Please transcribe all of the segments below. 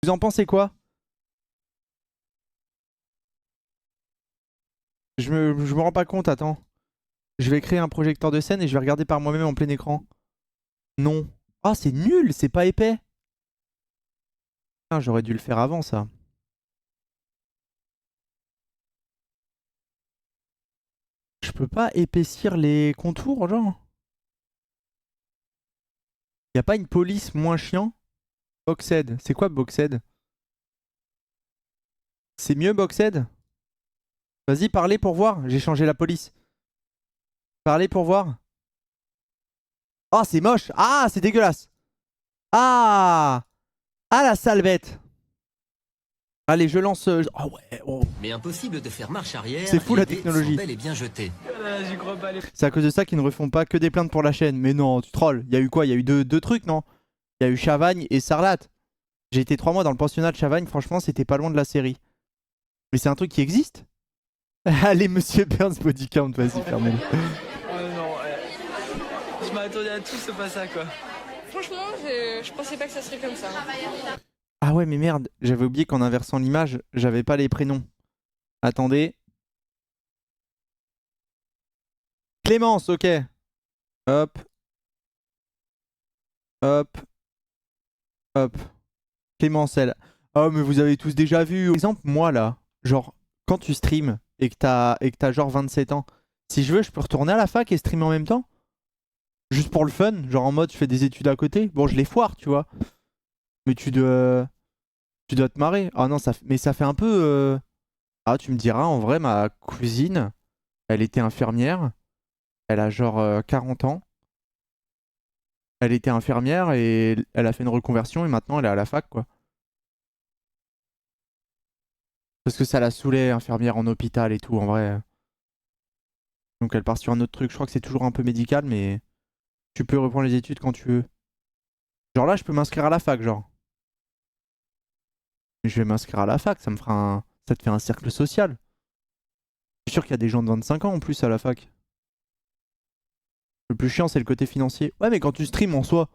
Vous en pensez quoi? Je me rends pas compte, attends. Je vais créer un projecteur de scène et je vais regarder par moi-même en plein écran. Non. Ah, c'est nul, c'est pas épais. Ah, j'aurais dû le faire avant ça. Je peux pas épaissir les contours, genre? Y a pas une police moins chiant? Boxed. C'est quoi Boxed? C'est mieux Boxed? Vas-y, parlez pour voir. J'ai changé la police. Parlez pour voir. Ah, c'est moche. Ah, c'est dégueulasse. Ah! Ah, la sale bête. Allez, je lance. Ah ouais, oh. Mais impossible de faire marche arrière. C'est fou la les dés technologie. sont bel et bien jetés. J'y crois pas les... C'est à cause de ça qu'ils ne refont pas que des plaintes pour la chaîne. Mais non, tu trolls. Il y a eu quoi? Il y a eu deux trucs, non? Il y a eu Chavagne et Sarlat. J'ai été 3 mois dans le pensionnat de Chavagne. Franchement, c'était pas loin de la série. Mais c'est un truc qui existe? Allez, monsieur Burns Bodycount, vas-y, fermez-le. Oh non, ouais. Je m'attendais à tout, c'est pas ça quoi. Franchement, je pensais pas que ça serait comme ça. Ah ouais, mais merde, j'avais oublié qu'en inversant l'image, j'avais pas les prénoms. Attendez. Clémence, ok. Hop. Hop. Hop. Clémence, elle. Oh, mais vous avez tous déjà vu. Par exemple, moi là, genre, quand tu streams et que t'as genre 27 ans, si je veux, je peux retourner à la fac et streamer en même temps? Juste pour le fun, genre en mode je fais des études à côté. Bon, je les foire, tu vois. Mais tu dois te marrer. Ah non, mais ça fait un peu. Ah, tu me diras, en vrai, ma cousine, elle était infirmière. Elle a genre 40 ans. Elle était infirmière et elle a fait une reconversion et maintenant elle est à la fac, quoi. Parce que ça la saoulait, infirmière en hôpital et tout, en vrai. Donc elle part sur un autre truc. Je crois que c'est toujours un peu médical, mais tu peux reprendre les études quand tu veux. Genre là, je peux m'inscrire à la fac, genre. Mais je vais m'inscrire à la fac, ça te fait un cercle social. Je suis sûr qu'il y a des gens de 25 ans en plus à la fac. Le plus chiant, c'est le côté financier. Ouais, mais quand tu streams en soi,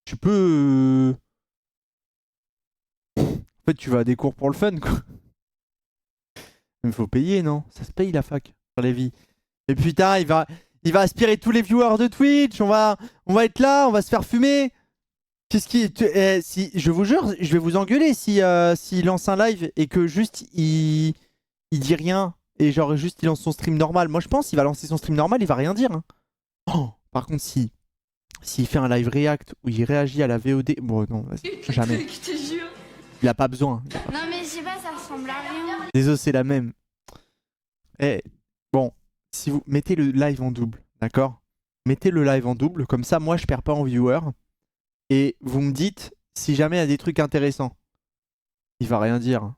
tu peux. En fait, tu vas à des cours pour le fun, quoi. Mais faut payer, non? Ça se paye la fac, sur les vies. Et putain, il va aspirer tous les viewers de Twitch. On va être là, on va se faire fumer. Qu'est-ce qui. Si, je vous jure, je vais vous engueuler s'il lance un live et que juste il dit rien. Et genre, juste il lance son stream normal. Moi, je pense qu'il va lancer son stream normal, il va rien dire, hein. Oh, par contre, s'il fait un live react où il réagit à la VOD. Bon, non, vas-y, jamais. Je te jure. Il a pas besoin. Non mais je sais pas, ça ressemble à rien. Désolé, c'est la même. Eh, bon, si vous mettez le live en double, d'accord? Mettez le live en double, comme ça, moi, je perds pas en viewer. Et vous me dites si jamais il y a des trucs intéressants. Il va rien dire.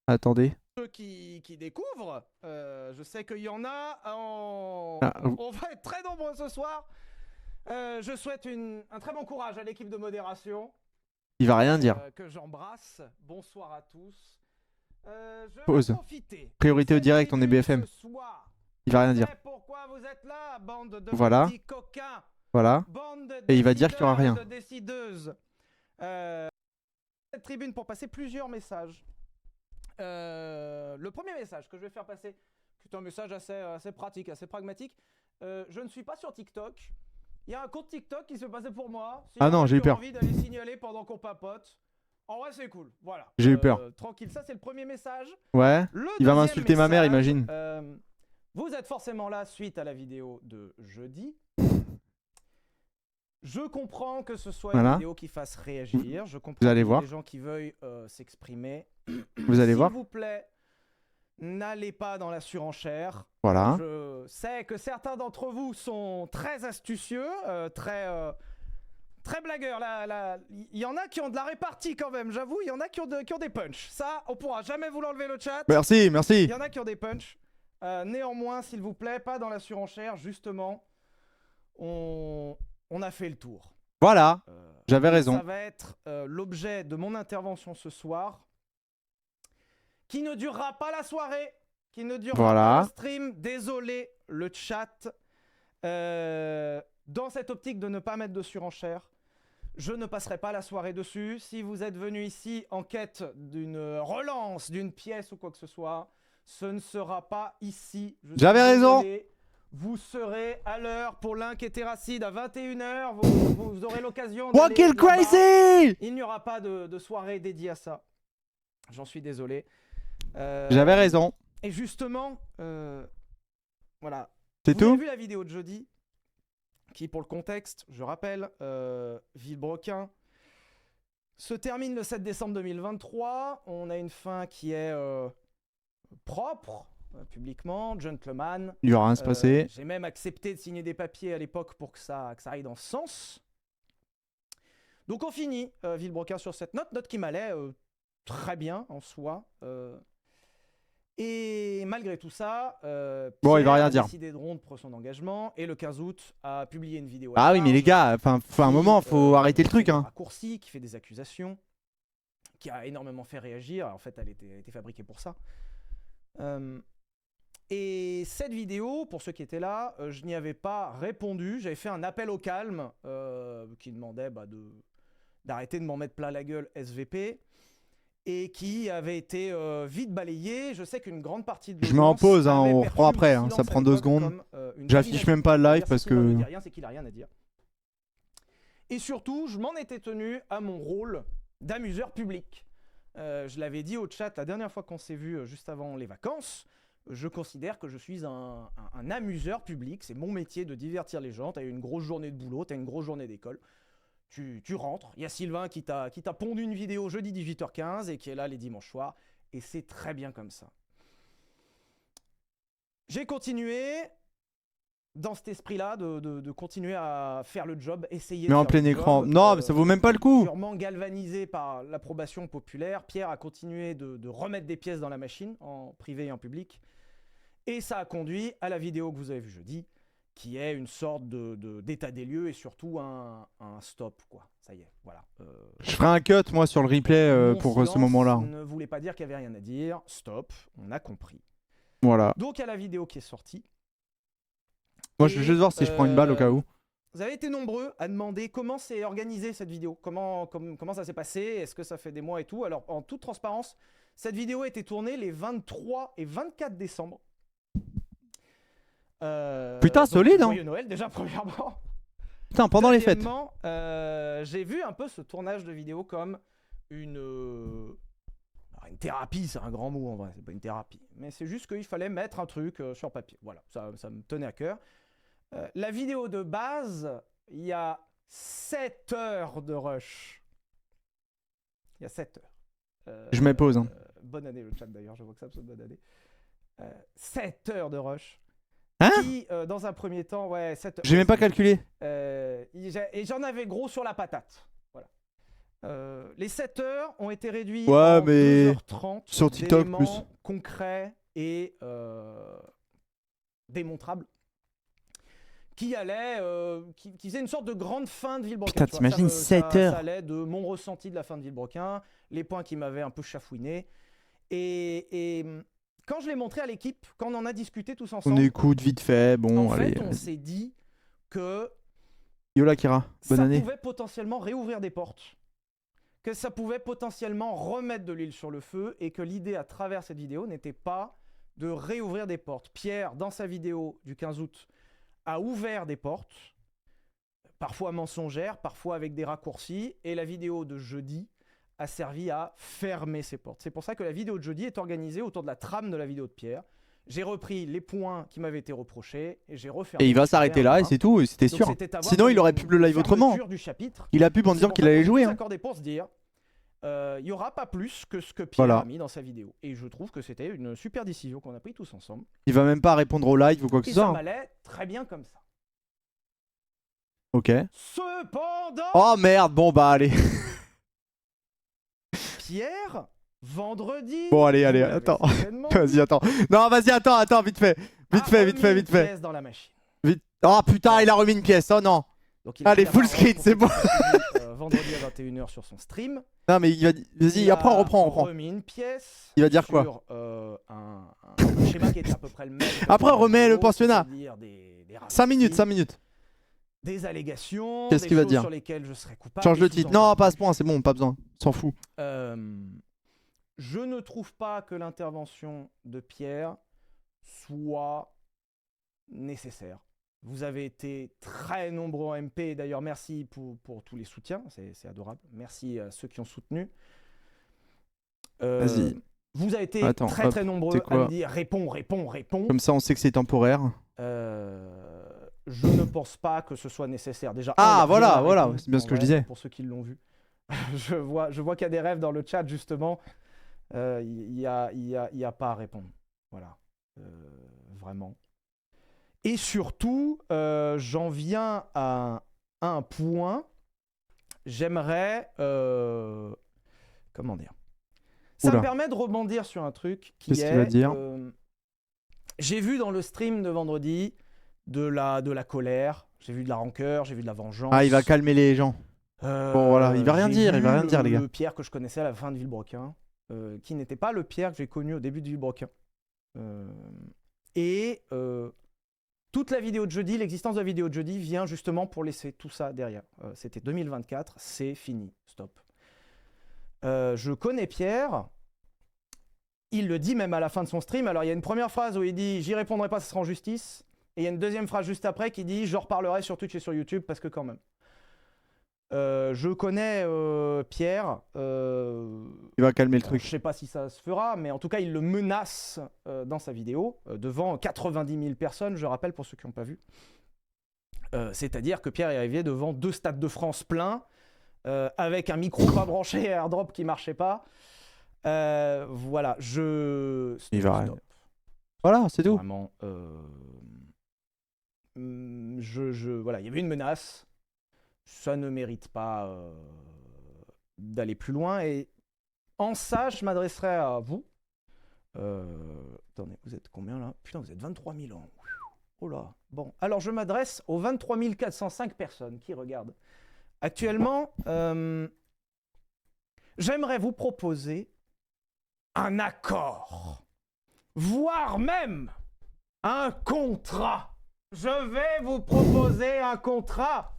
Attendez. Ceux qui découvrent, je sais qu'il y en a. Ah, On va être très nombreux ce soir. Je souhaite un très bon courage à l'équipe de modération. il va rien dire. Que j'embrasse. Bonsoir à tous. Je vais Pause. profiter Priorité de au cette direct, on est tribune BFM. ce soir. Il va rien Je dire. sais pourquoi vous êtes là, bande de Voilà. petits coquins. Voilà. Bande de Et il va dire qu'il y aura rien. décideurs et de décideuses. Cette tribune pour passer plusieurs messages. Le premier message que je vais faire passer, qui est un message assez pratique, assez pragmatique. Je ne suis pas sur TikTok. Il y a un compte TikTok qui se passait pour moi. Si Ah non, j'ai eu peur. envie d'aller signaler pendant qu'on papote. En vrai, c'est cool. Voilà. J'ai eu peur. Tranquille, ça c'est le premier message. Ouais. Le Il va deuxième m'insulter ma mère, message, imagine. Vous êtes forcément là suite à la vidéo de jeudi. Je comprends que ce soit Voilà. une vidéo qui fasse réagir. Je comprends Vous allez qu'il y ait voir. des gens qui veuillent s'exprimer. Vous allez voir. S'il vous plaît, n'allez pas dans la surenchère. Voilà. Je sais que certains d'entre vous sont très astucieux, très blagueurs. Il y en a qui ont de la répartie quand même, j'avoue. Il y en a qui ont des punchs. Ça, on pourra jamais vous l'enlever le chat. Merci, merci. Il y en a qui ont des punchs. Néanmoins, s'il vous plaît, pas dans la surenchère. Justement, on a fait le tour. Voilà. J'avais raison. Ça va être l'objet de mon intervention ce soir, qui ne durera pas la soirée, qui ne durera pas le stream. Désolé, le chat. Dans cette optique de ne pas mettre de surenchère, Je ne passerai pas la soirée dessus. Si vous êtes venu ici en quête d'une relance, d'une pièce ou quoi que ce soit, ce ne sera pas ici. J'avais raison. Vous serez à l'heure pour Link et Terracid à 21h. Vous aurez l'occasion Oh, d'aller quel là-bas. crazy! Il n'y aura pas de soirée dédiée à ça. J'en suis désolé. J'avais raison. Et justement, voilà. C'est Vous avez tout? vu la vidéo de jeudi qui, pour le contexte, je rappelle, Villebrequin se termine le 7 décembre 2023. On a une fin qui est propre, publiquement, gentleman. Il y aura rien à se passer. J'ai même accepté de signer des papiers à l'époque pour que ça aille dans ce sens. Donc on finit Villebrequin sur cette note qui m'allait très bien en soi. Et malgré tout ça, Bon, il va rien a dire. décidé de rompre son engagement et le 15 août a publié une vidéo. Ah oui, mais les gars, enfin, faut un moment, faut arrêter le truc, hein. Raccourci, qui fait des accusations, qui a énormément fait réagir. En fait, elle était fabriquée pour ça. Et cette vidéo, pour ceux qui étaient là, je n'y avais pas répondu. J'avais fait un appel au calme qui demandait d'arrêter de m'en mettre plein la gueule SVP. Et qui avait été vite balayé. Je sais qu'une grande partie de Je mets en l'audience pause, hein, avait on perçu reprend après, le hein, silence ça à prend 2 l'époque secondes. comme, une J'affiche validation. même pas le live C'est-à-dire, parce si quelqu'un ne que. dit rien, c'est qu'il a rien à dire. Et surtout, je m'en étais tenu à mon rôle d'amuseur public. Je l'avais dit au chat la dernière fois qu'on s'est vu juste avant les vacances. Je considère que je suis un amuseur public. C'est mon métier de divertir les gens. T'as eu une grosse journée de boulot, t'as une grosse journée d'école. Tu rentres. Il y a Sylvain qui t'a pondu une vidéo jeudi 18h15 et qui est là les dimanches soirs. Et c'est très bien comme ça. J'ai continué dans cet esprit-là de continuer à faire le job, essayer Mais de en faire plein le écran. job. Non, mais ça vaut même pas le coup. Sûrement galvanisé par l'approbation populaire, Pierre a continué de remettre des pièces dans la machine, en privé et en public. Et ça a conduit à la vidéo que vous avez vue jeudi, qui est une sorte d'état des lieux et surtout un stop, quoi. Ça y est, voilà. Je ferai un cut, moi, sur le replay Mon pour ce silence moment-là. ne voulait pas dire qu'il n'y avait rien à dire. Stop, on a compris. Voilà. Donc, il y a la vidéo qui est sortie. Moi, je veux juste voir si je prends une balle au cas où. Vous avez été nombreux à demander comment s'est organisée cette vidéo, comment ça s'est passé, est-ce que ça fait des mois et tout. Alors, en toute transparence, cette vidéo a été tournée les 23 et 24 décembre. Putain, solide, hein. Joyeux Noël, déjà, premièrement. Putain, pendant les fêtes. Deuxièmement, j'ai vu un peu ce tournage de vidéo comme une thérapie, c'est un grand mot en vrai, c'est pas une thérapie. Mais c'est juste qu'il fallait mettre un truc sur papier. Voilà, ça me tenait à cœur. La vidéo de base, il y a 7 heures de rush. Il y a 7 heures. Je mets pause, hein. Bonne année le chat d'ailleurs, je vois que ça me bonne année. 7 heures de rush. Hein? Qui, dans un premier temps, ouais, 7 heures. J'ai même pas calculé. Et j'en avais gros sur la patate. Voilà. Les 7 heures ont été réduits Ouais, en mais 2h30 sur TikTok, d'éléments plus. concrets et démontrables qui allaient, qui faisaient une sorte de grande fin de Villebrequin. Putain, tu vois. t'imagines 7 heures. Ça allait de mon ressenti de la fin de Villebrequin, les points qui m'avaient un peu chafouiné. Et quand je l'ai montré à l'équipe, quand on en a discuté tous ensemble, On écoute vite fait. Bon, en allez. fait, on s'est dit que Yola Kira, bonne ça année. pouvait potentiellement réouvrir des portes, que ça pouvait potentiellement remettre de l'huile sur le feu et que l'idée à travers cette vidéo n'était pas de réouvrir des portes. Pierre, dans sa vidéo du 15 août, a ouvert des portes, parfois mensongères, parfois avec des raccourcis, et la vidéo de jeudi a servi à fermer ces portes. C'est pour ça que la vidéo de jeudi est organisée autour de la trame de la vidéo de Pierre. J'ai repris les points qui m'avaient été reprochés et j'ai refermé. Et il va s'arrêter là et c'est tout, et c'était Donc, sûr. c'était avoir Sinon, il une aurait pu le live autrement. fermeture du chapitre. Il a pu en disant qu'il allait jouer. On s'est Hein. accordé pour se dire, il n'y aura pas plus que ce que Pierre Voilà. a mis dans sa vidéo. Et je trouve que c'était une super décision qu'on a prise tous ensemble. Il va même pas répondre au live ou quoi que Et ce soit. ça hein. m'allait très bien comme ça. Ok. Cependant, Oh merde, bon bah allez. Pierre, vendredi. Bon, allez, vous l'avez attends. certainement Vas-y, attends. Non, vas-y, attends, vite fait. Vite a fait, remis vite fait, une vite fait. pièce dans la machine. Vite. Oh putain, il a remis une pièce. Oh non. Donc, il a Allez, fait la full parole screen, pour c'est que bon. tu publies, vendredi à 21h sur son stream. Non, mais il va. Vas-y, Il après on a reprend. remis une pièce. Il va dire quoi sur, un schéma qui était à peu près le même. que Après, dans la remet le vidéo, pensionnat. c'est-à-dire des 5 minutes, raccourcis. 5 minutes. des allégations, Qu'est-ce des qu'il va choses dire? sur lesquelles je serais coupable. Change des le titre. sous-entendus. Non, pas à ce point, c'est bon, pas besoin. S'en fout. Je ne trouve pas que l'intervention de Pierre soit nécessaire. Vous avez été très nombreux en MP. D'ailleurs, merci pour tous les soutiens. C'est adorable. Merci à ceux qui ont soutenu. Vas-y. Vous avez été Attends, très hop, très nombreux c'est à quoi? me dire réponds. Comme ça, on sait que c'est temporaire. Je ne pense pas que ce soit nécessaire. Déjà, Ah, il y a voilà, rien à voilà, répondre, c'est bien en ce que je vrai, disais. Pour ceux qui l'ont vu. je vois qu'il y a des rêves dans le chat, justement. Il y a pas à répondre. Voilà. Vraiment. Et surtout, j'en viens à un point. J'aimerais... comment dire? Ça Oula. me permet de rebondir sur un truc qui Qu'est-ce qu'il va dire? j'ai vu dans le stream de vendredi de la colère, j'ai vu de la rancœur, j'ai vu de la vengeance. Ah, il va calmer les gens. Bon, voilà, il va rien j'ai dire, il vu va rien dire, les gars. Le Pierre que je connaissais à la fin de Villebrequin, qui n'était pas le Pierre que j'ai connu au début de Villebrequin. Toute la vidéo de jeudi, l'existence de la vidéo de jeudi vient justement pour laisser tout ça derrière. C'était 2024, c'est fini, stop. Je connais Pierre, il le dit même à la fin de son stream. Alors il y a une première phrase où il dit « j'y répondrai pas, ce sera en justice ». Et il y a une deuxième phrase juste après qui dit « j'en reparlerai sur Twitch et sur YouTube parce que quand même ». Je connais Pierre. Il va calmer le truc. Je sais pas si ça se fera, mais en tout cas il le menace dans sa vidéo devant 90 000 personnes, je rappelle pour ceux qui n'ont pas vu. C'est-à-dire que Pierre est arrivé devant 2 stades de France pleins, avec un micro pas branché et AirDrop qui marchait pas. Voilà, Il va stop. Voilà, c'est tout. Vraiment, voilà, il y avait une menace. Ça ne mérite pas d'aller plus loin. Et en ça, je m'adresserai à vous. Attendez, vous êtes combien là? Putain, vous êtes 23 000 ans. Oh là. Bon, alors je m'adresse aux 23 405 personnes qui regardent. Actuellement, j'aimerais vous proposer un accord, voire même un contrat. Je vais vous proposer un contrat.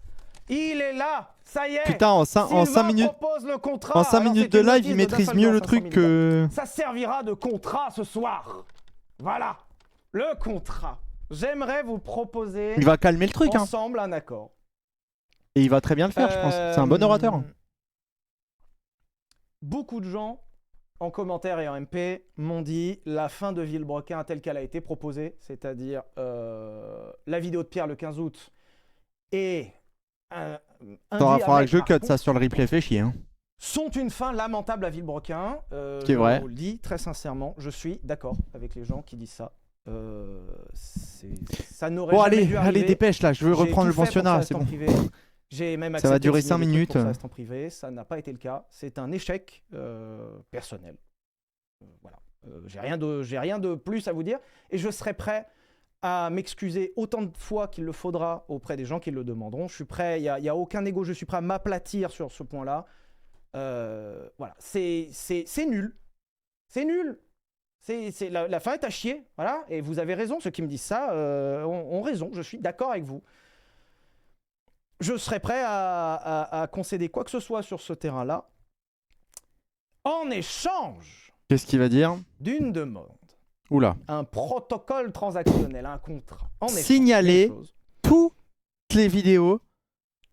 Il est là, ça y est. Putain, en 5 minutes, propose le contrat. en 5 Alors, minutes c'est de une live, notice il de maîtrise Duffel mieux dans le 500 truc 000 que... Ça servira de contrat ce soir. Voilà, le contrat. J'aimerais vous proposer Il va calmer le truc, hein. ensemble un accord. Et il va très bien le faire, je pense. C'est un bon orateur. Beaucoup de gens, en commentaire et en MP, m'ont dit la fin de Villebrequin telle qu'elle a été proposée, c'est-à-dire la vidéo de Pierre le 15 août et Attends, il faudra que je cut ça sur le replay, fait chier. Hein. Sont une fin lamentable à Villebrequin. Qui est vrai. Je vous le dis très sincèrement, je suis d'accord avec les gens qui disent ça. Ça n'aurait Bon, jamais allez, dû arriver. allez, dépêche là, je veux J'ai reprendre tout le fait pour que ça pensionnat, reste c'est en bon. privé. J'ai même Ça va accepté durer de signer 5 des trucs minutes. pour que ça reste en privé. Ça n'a pas été le cas. C'est un échec personnel. Voilà. J'ai rien de plus à vous dire. Et je serai prêt à m'excuser autant de fois qu'il le faudra auprès des gens qui le demanderont. Je suis prêt, il n'y a aucun ego, je suis prêt à m'aplatir sur ce point-là. Voilà, c'est nul. C'est nul. La fin est à chier, voilà. Et vous avez raison, ceux qui me disent ça ont raison, je suis d'accord avec vous. Je serais prêt à concéder quoi que ce soit sur ce terrain-là, en échange Qu'est-ce qu'il va dire? d'une demande. Oula. Un protocole transactionnel, un contrat. En échange, Signaler quelque chose. toutes les vidéos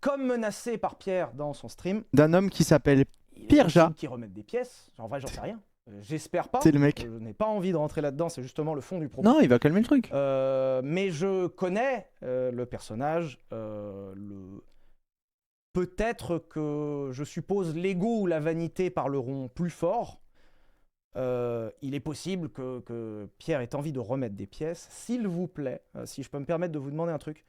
Comme menacé par Pierre dans son stream, d'un homme qui s'appelle il est Pirja. possible qu'il remette des pièces. En vrai, j'en sais rien. J'espère pas. C'est le mec. Je n'ai pas envie de rentrer là-dedans, c'est justement le fond du propos. Non, il va calmer le truc. Mais je connais le personnage. Peut-être que, je suppose, l'ego ou la vanité parleront plus fort. Il est possible que Pierre ait envie de remettre des pièces. S'il vous plaît, si je peux me permettre de vous demander un truc,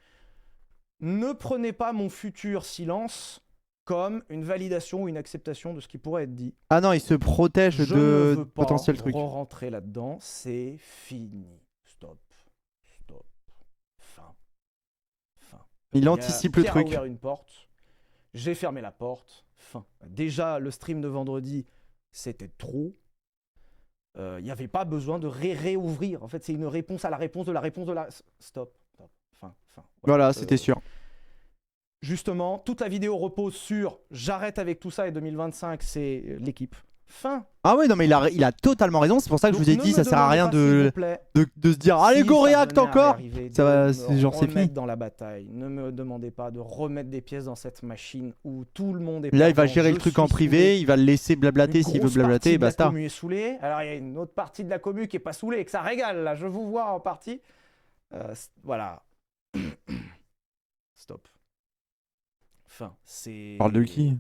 ne prenez pas mon futur silence comme une validation ou une acceptation de ce qui pourrait être dit. Ah non, il se protège Je de ne veux pas potentiels trucs. rentrer là-dedans, c'est fini. Stop. Stop. Fin. Il anticipe le Pierre truc. a ouvert une porte, j'ai fermé la porte, fin. Déjà, le stream de vendredi, c'était trop. Il n'y avait pas besoin de réouvrir. En fait, c'est une réponse à la réponse de la réponse de la... Stop. Fin. Voilà, c'était sûr. justement, toute la vidéo repose sur j'arrête avec tout ça et 2025, c'est l'équipe. Fin. Ah ouais, non, mais il a totalement raison. C'est pour ça que Donc, je vous ai ne dit, me ça sert à demandez rien pas, s'il vous de plaît, se dire allez, si go ça react venait à encore. m'arriver Ça va, de c'est me genre c'est remettre fini. dans la bataille. Ne me demandez pas de remettre des pièces dans cette machine où tout le monde est Là, il va perdant. gérer le Je truc suis en privé, saoulé. il va le laisser blablater Une s'il veut grosse blablater partie et de la basta. commu est saoulée. Alors il y a une autre partie de la commu qui est pas saoulée et que ça régale là. Je vous vois en partie. Voilà. Stop. Fin. C'est. Parle de qui?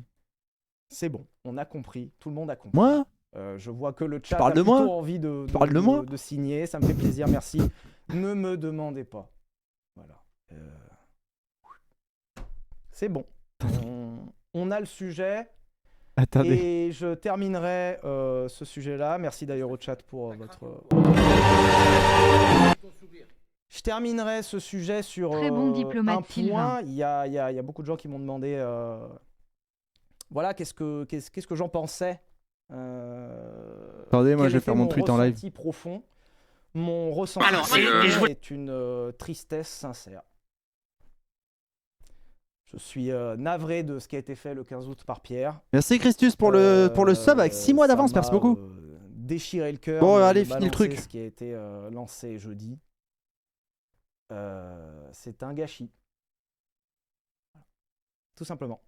C'est bon. On a compris. Tout le monde a compris. Moi? Je vois que le chat parles a de plutôt moi envie parles de moi de signer. Ça me fait plaisir. Merci. Ne me demandez pas. Voilà. C'est bon. On a le sujet. Attendez. Et je terminerai ce sujet-là. Merci d'ailleurs au chat pour votre... Je terminerai ce sujet sur Très bon diplomate, un point. Sylvain. Il y a beaucoup de gens qui m'ont demandé voilà, qu'est-ce que j'en pensais. Attendez, moi Quel je vais était faire mon tweet en live. ressenti profond. Mon ressenti Alors, profond est une tristesse sincère. Je suis navré de ce qui a été fait le 15 août par Pierre. Merci Christus pour le sub avec 6 mois d'avance, merci beaucoup. Déchiré le cœur. Bon, de allez, finis le balancer truc. Ce qui a été lancé jeudi. C'est un gâchis. Tout simplement.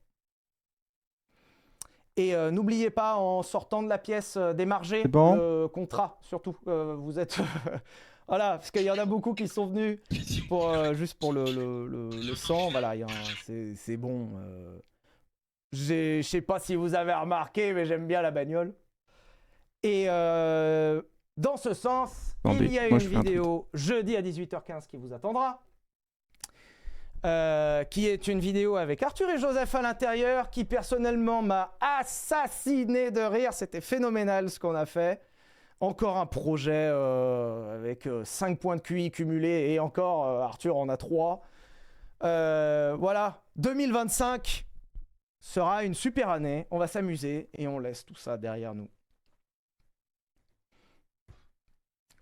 Et n'oubliez pas, en sortant de la pièce, d'émarger bon le contrat, surtout. Vous êtes... voilà, parce qu'il y en a beaucoup qui sont venus pour, juste pour le sang. Voilà, c'est bon. Je sais pas si vous avez remarqué, mais j'aime bien la bagnole. Et dans ce sens, Attendez, il y a moi, une je fais un vidéo jeudi à 18h15 qui vous attendra. Qui est une vidéo avec Arthur et Joseph à l'intérieur, qui personnellement m'a assassiné de rire. C'était phénoménal ce qu'on a fait. Encore un projet avec 5 points de QI cumulés et encore Arthur en a 3. Voilà, 2025 sera une super année. On va s'amuser et on laisse tout ça derrière nous.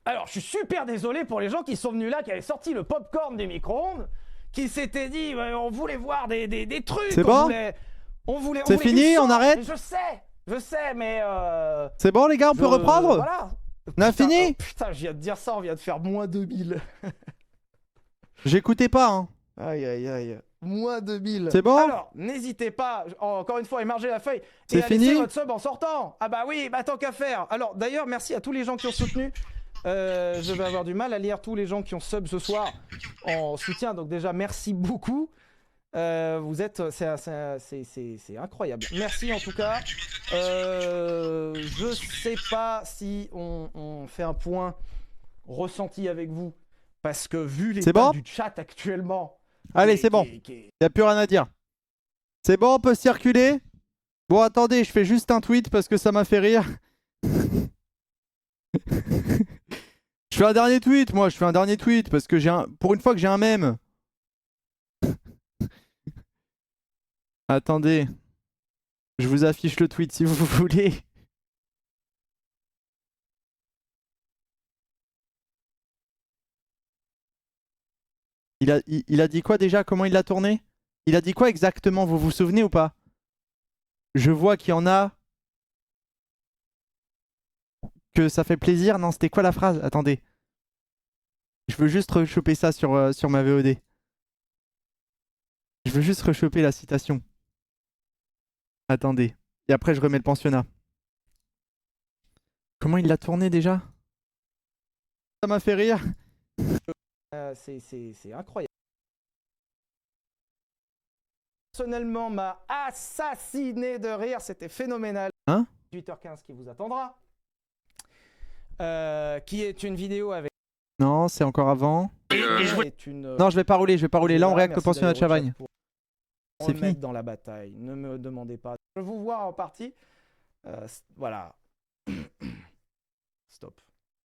Alors, je suis super désolé pour les gens qui sont venus là, qui avaient sorti le popcorn du micro-ondes, qui s'étaient dit, on voulait voir des trucs. C'est bon? C'est fini, on arrête? Je sais, mais... C'est bon les gars, on peut reprendre? Voilà. On a fini? Putain, je viens de dire ça, on vient de faire moins 2000. J'écoutais pas, hein. Aïe, aïe, aïe. Moins 2000. C'est bon? Alors, n'hésitez pas, encore une fois, émarger la feuille. C'est et à laisser fini? votre sub en sortant. Ah bah oui, bah tant qu'à faire. Alors, d'ailleurs, merci à tous les gens qui ont soutenu. Je vais avoir du mal à lire tous les gens qui ont sub ce soir en soutien. Donc déjà, merci beaucoup. Vous êtes... C'est incroyable. Merci en tout cas. Je sais pas si on fait un point ressenti avec vous. Parce que vu l'état bon du chat actuellement... Allez, c'est bon. Y'a plus rien à dire. C'est bon, on peut circuler? Bon, attendez, je fais juste un tweet parce que ça m'a fait rire. Je fais un dernier tweet, moi, je fais un dernier tweet parce que pour une fois que j'ai un mème. Attendez. Je vous affiche le tweet si vous voulez. Il a dit quoi déjà? Comment il l'a tourné? Il a dit quoi exactement? Vous vous souvenez ou pas? Je vois qu'il y en a... Que ça fait plaisir. Non, c'était quoi la phrase? Attendez. Je veux juste rechoper ça sur ma VOD. Je veux juste rechoper la citation. Attendez. Et après, je remets le pensionnat. Comment il l'a tourné déjà? Ça m'a fait rire. C'est incroyable. Personnellement, m'a assassiné de rire. C'était phénoménal. Hein? 18h15 qui vous attendra. Qui est une vidéo avec... Non, c'est encore avant. Non, je vais pas rouler, Là, on réacte au pensionnat de Chavagne. C'est fini. Dans la bataille. Ne me demandez pas. Je vous vois en partie. Voilà. Stop.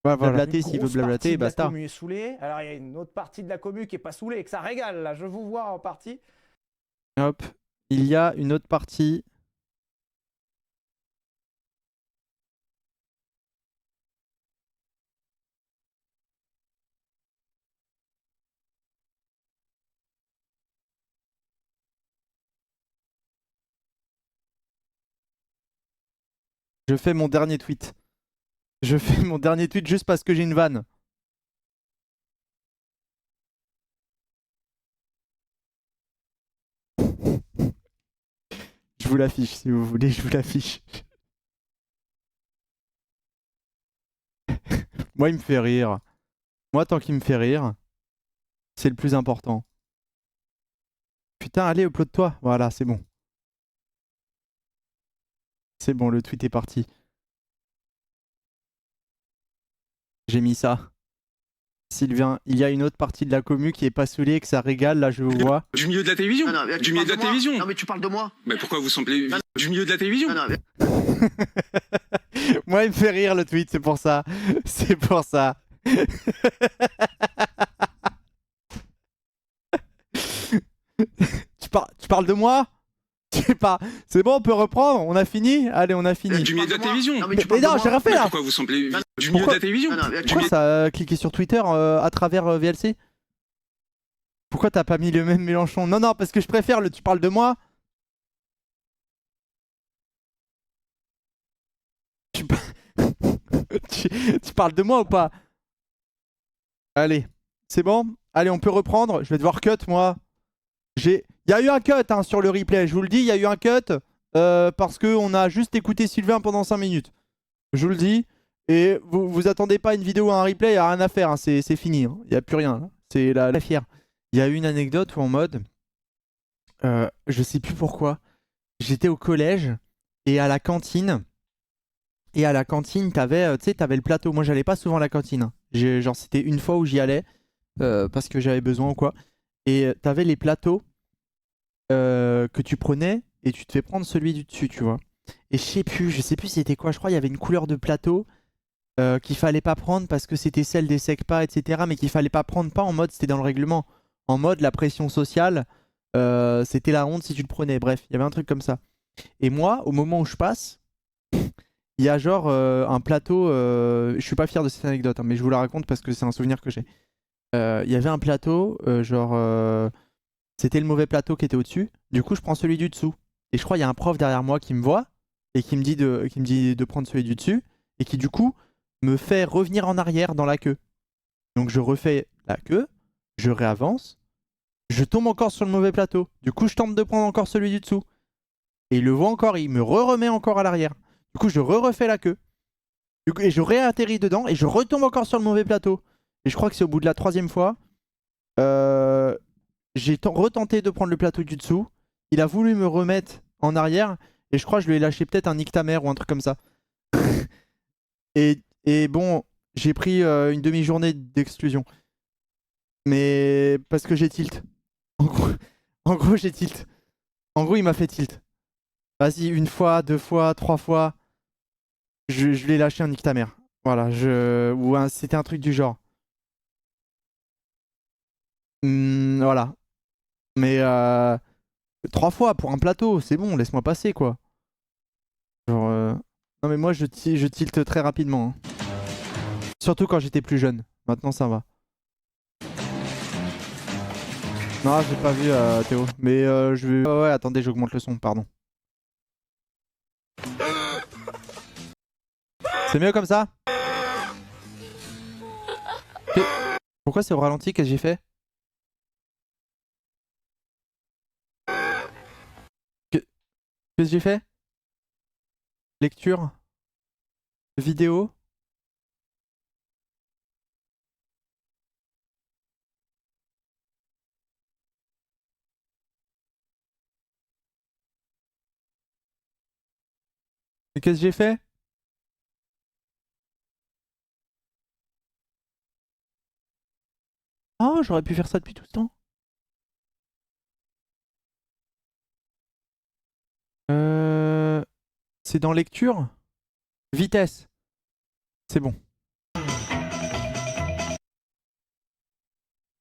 Ouais, voilà. Blablater s'il veut blablater, basta. La commu est saoulée. Alors, il y a une autre partie de la commu qui est pas saoulée et que ça régale, là. Je vous vois en partie. Hop. Il y a une autre partie. Je fais mon dernier tweet. Je fais mon dernier tweet juste parce que j'ai une vanne. Je vous l'affiche si vous voulez, je vous l'affiche. Moi, il me fait rire. Moi, tant qu'il me fait rire, c'est le plus important. Putain, allez, upload-toi. Voilà, c'est bon. C'est bon, le tweet est parti. J'ai mis ça. Sylvain, il y a une autre partie de la commu qui est pas saoulée, que ça régale, là je vous vois. Du milieu de la télévision. Non, non, Du milieu de la télévision. Non, mais tu parles de moi. Mais pourquoi vous semblez du milieu de la télévision? Non, non, Moi, il me fait rire le tweet, c'est pour ça. C'est pour ça. Tu parles de moi? C'est bon, on peut reprendre? On a fini? Allez, on a fini. Du milieu de la télévision. non, Mais tu parles de non, moi. j'ai rien fait Mais là. pourquoi vous semblez du milieu de la télévision? Non, non, mais- Pourquoi ça a cliqué sur Twitter à travers VLC? Pourquoi t'as pas mis le même Mélenchon? Non, non, parce que je préfère le tu parles de moi. Tu, pa- tu parles de moi ou pas? Allez, c'est bon? Allez, on peut reprendre. Je vais devoir cut, moi. Il y a eu un cut hein, sur le replay, je vous le dis, il y a eu un cut parce qu'on a juste écouté Sylvain pendant 5 minutes. Je vous le dis. Et vous attendez pas une vidéo ou un replay, il n'y a rien à faire, hein, c'est fini. Il n'y a plus rien. Là. C'est la fière. Il y a eu une anecdote où en mode, je sais plus pourquoi, j'étais au collège et à la cantine. Et à la cantine, t'avais le plateau. Moi, j'allais pas souvent à la cantine. Hein. Genre, c'était une fois où j'y allais parce que j'avais besoin ou quoi. Et t'avais les plateaux que tu prenais et tu te fais prendre celui du dessus, tu vois. Et je sais plus c'était quoi. Je crois il y avait une couleur de plateau qu'il fallait pas prendre parce que c'était celle des SECPA, etc. Mais qu'il fallait pas prendre, pas en mode c'était dans le règlement. En mode la pression sociale, c'était la honte si tu le prenais. Bref, il y avait un truc comme ça. Et moi, au moment où je passe, il y a genre un plateau. Je suis pas fier de cette anecdote, hein, mais je vous la raconte parce que c'est un souvenir que j'ai. Il y avait un plateau, c'était le mauvais plateau qui était au-dessus. Du coup, je prends celui du dessous. Et je crois qu'il y a un prof derrière moi qui me voit et qui me dit de prendre celui du dessus et qui du coup me fait revenir en arrière dans la queue. Donc je refais la queue, je réavance, je tombe encore sur le mauvais plateau. Du coup, je tente de prendre encore celui du dessous. Et il le voit encore, il me remet encore à l'arrière. Du coup, je refais la queue. Et je réatterris dedans et je retombe encore sur le mauvais plateau. Et je crois que c'est au bout de la 3e fois. J'ai retenté de prendre le plateau du dessous. Il a voulu me remettre en arrière. Et je crois que je lui ai lâché peut-être un nique ta mère ou un truc comme ça. et bon, j'ai pris une demi-journée d'exclusion. Mais parce que j'ai tilt. En gros, j'ai tilt. En gros, il m'a fait tilt. Vas-y, 1 fois, 2 fois, 3 fois. Je lui ai lâché un nique ta mère. Voilà, c'était un truc du genre. Voilà. Mais 3 fois pour un plateau, c'est bon, laisse-moi passer quoi. Genre, non mais moi je tilte très rapidement. Hein. Surtout quand j'étais plus jeune. Maintenant ça va. Non, j'ai pas vu Théo. Mais je vais... ouais, attendez, j'augmente le son, pardon. C'est mieux comme ça? Pourquoi c'est au ralenti? Qu'est-ce que j'ai fait? Qu'est-ce que j'ai fait? Lecture? Vidéo? Et qu'est-ce que j'ai fait? Oh, j'aurais pu faire ça depuis tout ce temps. C'est dans lecture? Vitesse. C'est bon. Il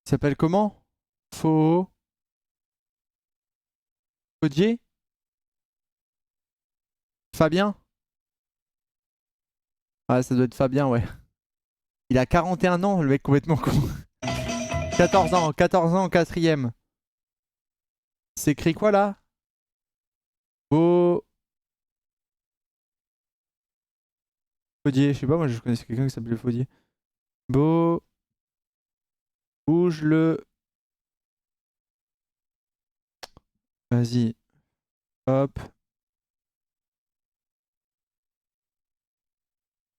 s'appelle comment? Faudier? Fabien? Ah, ça doit être Fabien, ouais. Il a 41 ans, le mec complètement con. 14 ans, 4ème. C'est écrit quoi là? Faudier, je sais pas, moi je connaissais quelqu'un qui s'appelait Faudier. Beau. Bouge le. Vas-y. Hop.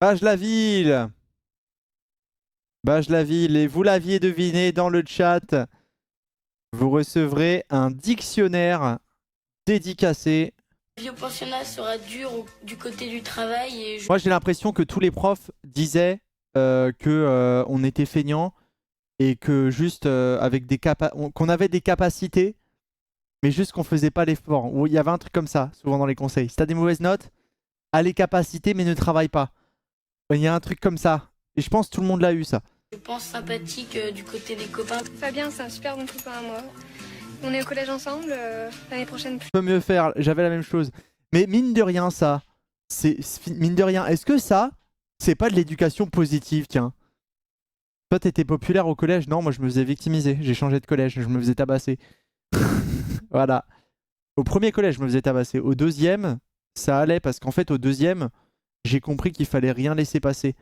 Bage-la-Ville. Bage-la-Ville. Et vous l'aviez deviné dans le chat. Vous recevrez un dictionnaire dédicacé. La vie au pensionnat sera dure du côté du travail et Moi j'ai l'impression que tous les profs disaient que on était feignants et que juste avec des qu'on avait des capacités mais juste qu'on faisait pas l'effort. Ou il y avait un truc comme ça souvent dans les conseils. Si t'as des mauvaises notes, a les capacités mais ne travaille pas. Il y a un truc comme ça. Et je pense que tout le monde l'a eu ça. je pense sympathique du côté des copains. Fabien, c'est un super bon copain à moi. On est au collège ensemble, l'année prochaine. Je peux mieux faire, j'avais la même chose. Mais mine de rien ça, mine de rien, est-ce que ça, c'est pas de l'éducation positive, tiens? Toi t'étais populaire au collège? Non, moi je me faisais victimiser, j'ai changé de collège, je me faisais tabasser. Voilà. Au premier collège, je me faisais tabasser. Au deuxième, ça allait parce qu'en fait au deuxième, j'ai compris qu'il fallait rien laisser passer.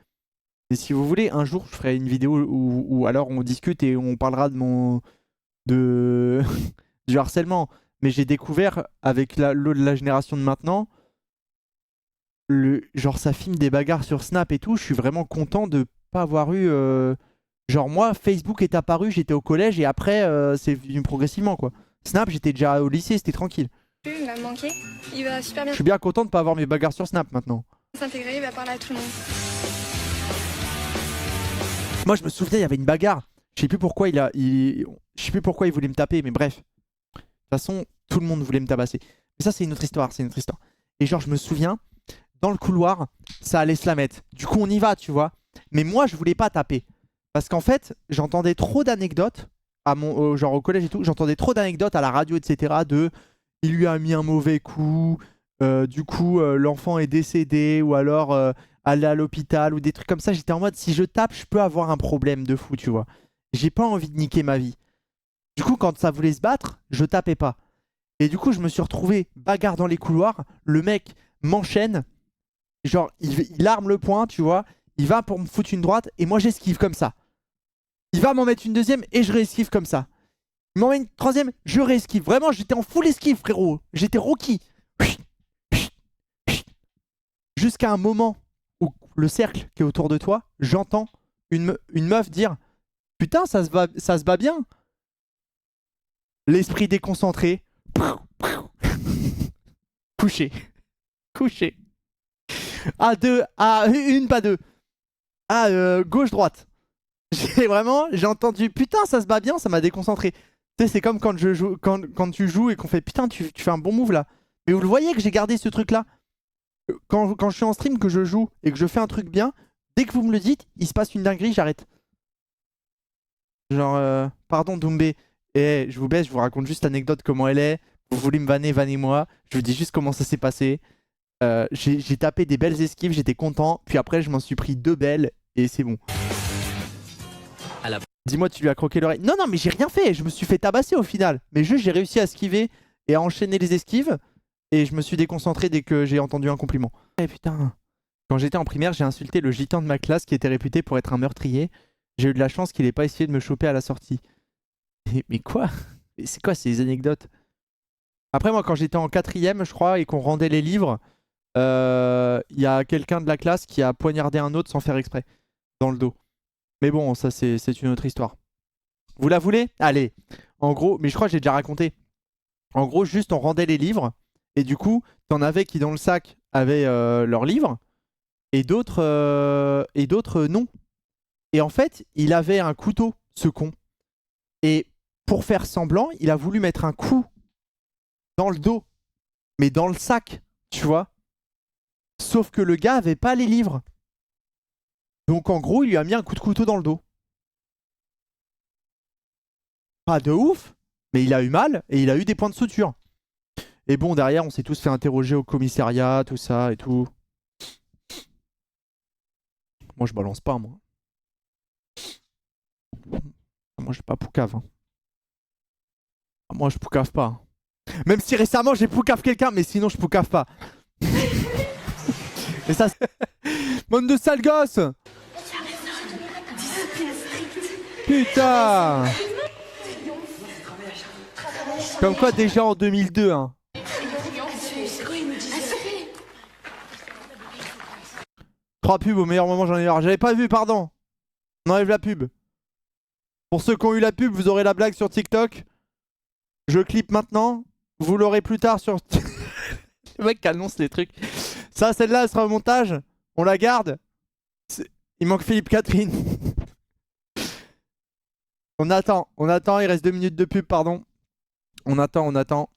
Et si vous voulez, un jour je ferai une vidéo où alors on discute et on parlera de mon... du harcèlement. Mais j'ai découvert avec la génération de maintenant, genre ça filme des bagarres sur Snap et tout, je suis vraiment content de pas avoir eu... Genre moi, Facebook est apparu, j'étais au collège et après c'est venu progressivement quoi. Snap, j'étais déjà au lycée, c'était tranquille. Il va me manquer. Il va super bien Je suis bien content de pas avoir mes bagarres sur Snap maintenant. s'intégrer, il va parler à tout le monde. Moi je me souviens, il y avait une bagarre. Je sais plus pourquoi je sais plus pourquoi il voulait me taper, mais bref. De toute façon, tout le monde voulait me tabasser. Mais ça, c'est une autre histoire, c'est une autre histoire. Et genre, je me souviens, dans le couloir, ça allait se la mettre. Du coup, on y va, tu vois. Mais moi, je voulais pas taper. Parce qu'en fait, j'entendais trop d'anecdotes, genre au collège et tout, j'entendais trop d'anecdotes à la radio, etc. de il lui a mis un mauvais coup, du coup, l'enfant est décédé, ou alors aller à l'hôpital, ou des trucs comme ça. J'étais en mode, si je tape, je peux avoir un problème de fou, tu vois. J'ai pas envie de niquer ma vie. Du coup, quand ça voulait se battre, je tapais pas. Et du coup, je me suis retrouvé bagarre dans les couloirs. Le mec m'enchaîne. Genre, il arme le poing, tu vois. Il va pour me foutre une droite et moi, j'esquive comme ça. Il va m'en mettre une deuxième et je réesquive comme ça. Il m'en met une troisième, je réesquive. Vraiment, j'étais en full esquive, frérot. J'étais Rocky. Jusqu'à un moment où le cercle qui est autour de toi, j'entends une meuf dire « Putain, ça se bat bien !» L'esprit déconcentré. Couché. Couché. À deux. À une, pas deux. À gauche-droite. J'ai entendu putain, ça se bat bien, ça m'a déconcentré. Tu sais, c'est comme quand, quand tu joues et qu'on fait putain, tu fais un bon move là. Mais vous le voyez que j'ai gardé ce truc là. Quand je suis en stream, que je joue et que je fais un truc bien, dès que vous me le dites, il se passe une dinguerie, j'arrête. Genre, pardon Doumbé. Et je vous baisse, je vous raconte juste l'anecdote, comment elle est. Vous voulez me vanner, vannez-moi. Je vous dis juste comment ça s'est passé. J'ai tapé des belles esquives, j'étais content. Puis après, je m'en suis pris 2 belles et c'est bon. Dis-moi, tu lui as croqué l'oreille. Non, non, mais j'ai rien fait. Je me suis fait tabasser au final. Mais juste, j'ai réussi à esquiver et à enchaîner les esquives. Et je me suis déconcentré dès que j'ai entendu un compliment. Eh putain. Quand j'étais en primaire, j'ai insulté le gitan de ma classe qui était réputé pour être un meurtrier. J'ai eu de la chance qu'il ait pas essayé de me choper à la sortie. Mais quoi? C'est quoi ces anecdotes? Après moi quand j'étais en 4ème je crois et qu'on rendait les livres, y a quelqu'un de la classe qui a poignardé un autre sans faire exprès. Dans le dos. Mais bon ça c'est une autre histoire. Vous la voulez? Allez. En gros, mais je crois que j'ai déjà raconté. En gros juste on rendait les livres. Et du coup t'en avais qui dans le sac avaient leurs livres. Et d'autres non. Et en fait il avait un couteau ce con. Et pour faire semblant, il a voulu mettre un coup dans le dos, mais dans le sac, tu vois. Sauf que le gars avait pas les livres. Donc en gros, il lui a mis un coup de couteau dans le dos. Pas de ouf, mais il a eu mal et il a eu des points de suture. Et bon, derrière, on s'est tous fait interroger au commissariat, tout ça et tout. Moi, je balance pas, moi. Moi, j'ai pas poucave. Hein. Moi je poucave pas. Même si récemment j'ai poucave quelqu'un, mais sinon je poucave pas. Mais ça, Bande de sales gosses. Putain. Comme quoi déjà en 2002 hein. 3 pubs au meilleur moment, j'en ai marre. J'avais pas vu, pardon. On enlève la pub. Pour ceux qui ont eu la pub, vous aurez la blague sur TikTok. Je clip maintenant. Vous l'aurez plus tard sur... Le mec qui annonce les trucs. Ça, celle-là, elle sera au montage. On la garde. Il manque Philippe Catherine. On attend, il reste 2 minutes de pub, pardon. On attend.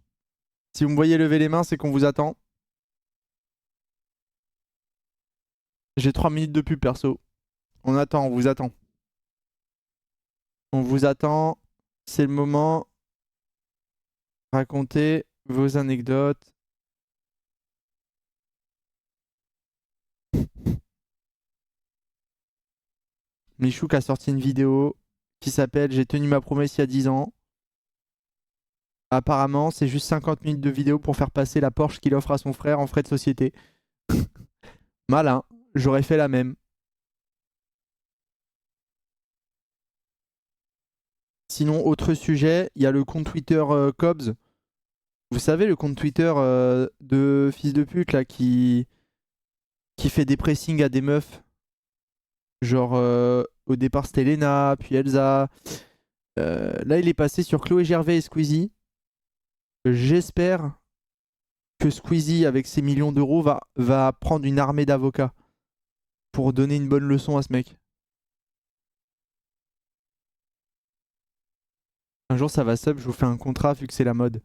Si vous me voyez lever les mains, c'est qu'on vous attend. J'ai 3 minutes de pub, perso. On attend, on vous attend. On vous attend. C'est le moment. Racontez vos anecdotes. Michouk a sorti une vidéo qui s'appelle « J'ai tenu ma promesse il y a 10 ans ». Apparemment, c'est juste 50 minutes de vidéo pour faire passer la Porsche qu'il offre à son frère en frais de société. Malin, j'aurais fait la même. Sinon, autre sujet, il y a le compte Twitter Cobbs. Vous savez, le compte Twitter de fils de pute là qui fait des pressings à des meufs. Genre, au départ c'était Lena, puis Elsa. Là, il est passé sur Chloé Gervais et Squeezie. J'espère que Squeezie, avec ses millions d'euros, va prendre une armée d'avocats pour donner une bonne leçon à ce mec. Un jour, ça va sub, je vous fais un contrat vu que c'est la mode.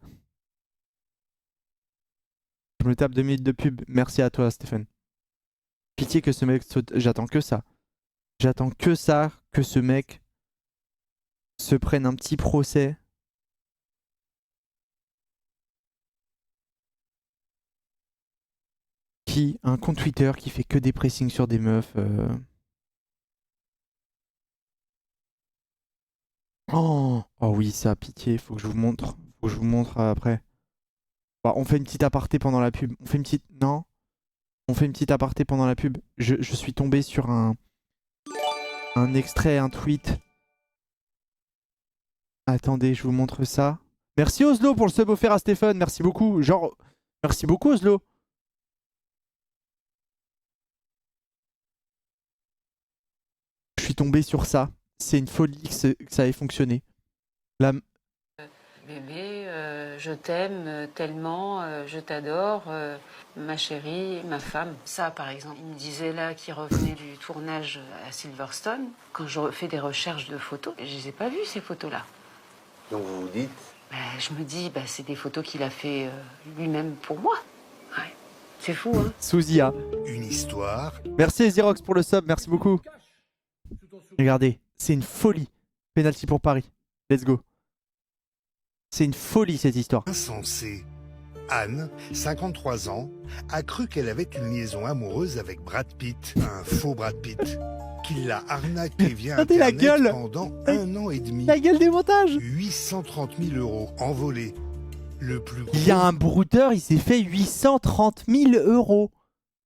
Je me tape 2 minutes de pub. Merci à toi, Stéphane. Pitié que ce mec... J'attends que ça. J'attends que ça, que ce mec se prenne un petit procès. Un compte Twitter qui fait que des pressings sur des meufs. Oh oui, ça, pitié, faut que je vous montre. Faut que je vous montre après. Bah, on fait une petite aparté pendant la pub. On fait une petite... Non. On fait une petite aparté pendant la pub. Je suis tombé sur un extrait, un tweet. Attendez, je vous montre ça. Merci Oslo pour le sub offert à Stéphane. Merci beaucoup. Genre, merci beaucoup Oslo. Je suis tombé sur ça. C'est une folie que ça ait fonctionné. La... Bébé, je t'aime tellement, je t'adore, ma chérie, ma femme. Ça, par exemple, il me disait là qu'il revenait du tournage à Silverstone. Quand je fais des recherches de photos, je les ai pas vues, ces photos-là. Donc vous vous dites? Je me dis, c'est des photos qu'il a fait lui-même pour moi. Ouais. C'est fou, hein? Souzia. Une histoire. Merci Ezirox pour le sub, merci beaucoup. Regardez, c'est une folie. Penalty pour Paris. Let's go. C'est une folie cette histoire. Insensé. Anne, 53 ans, a cru qu'elle avait une liaison amoureuse avec Brad Pitt, un faux Brad Pitt, qui l'a arnaqué via Regardez la Internet gueule. pendant 1 an et demi. La gueule des montages. 830 000 € envolés. Le plus gros Il y a un brouteur, il s'est fait 830 000 €.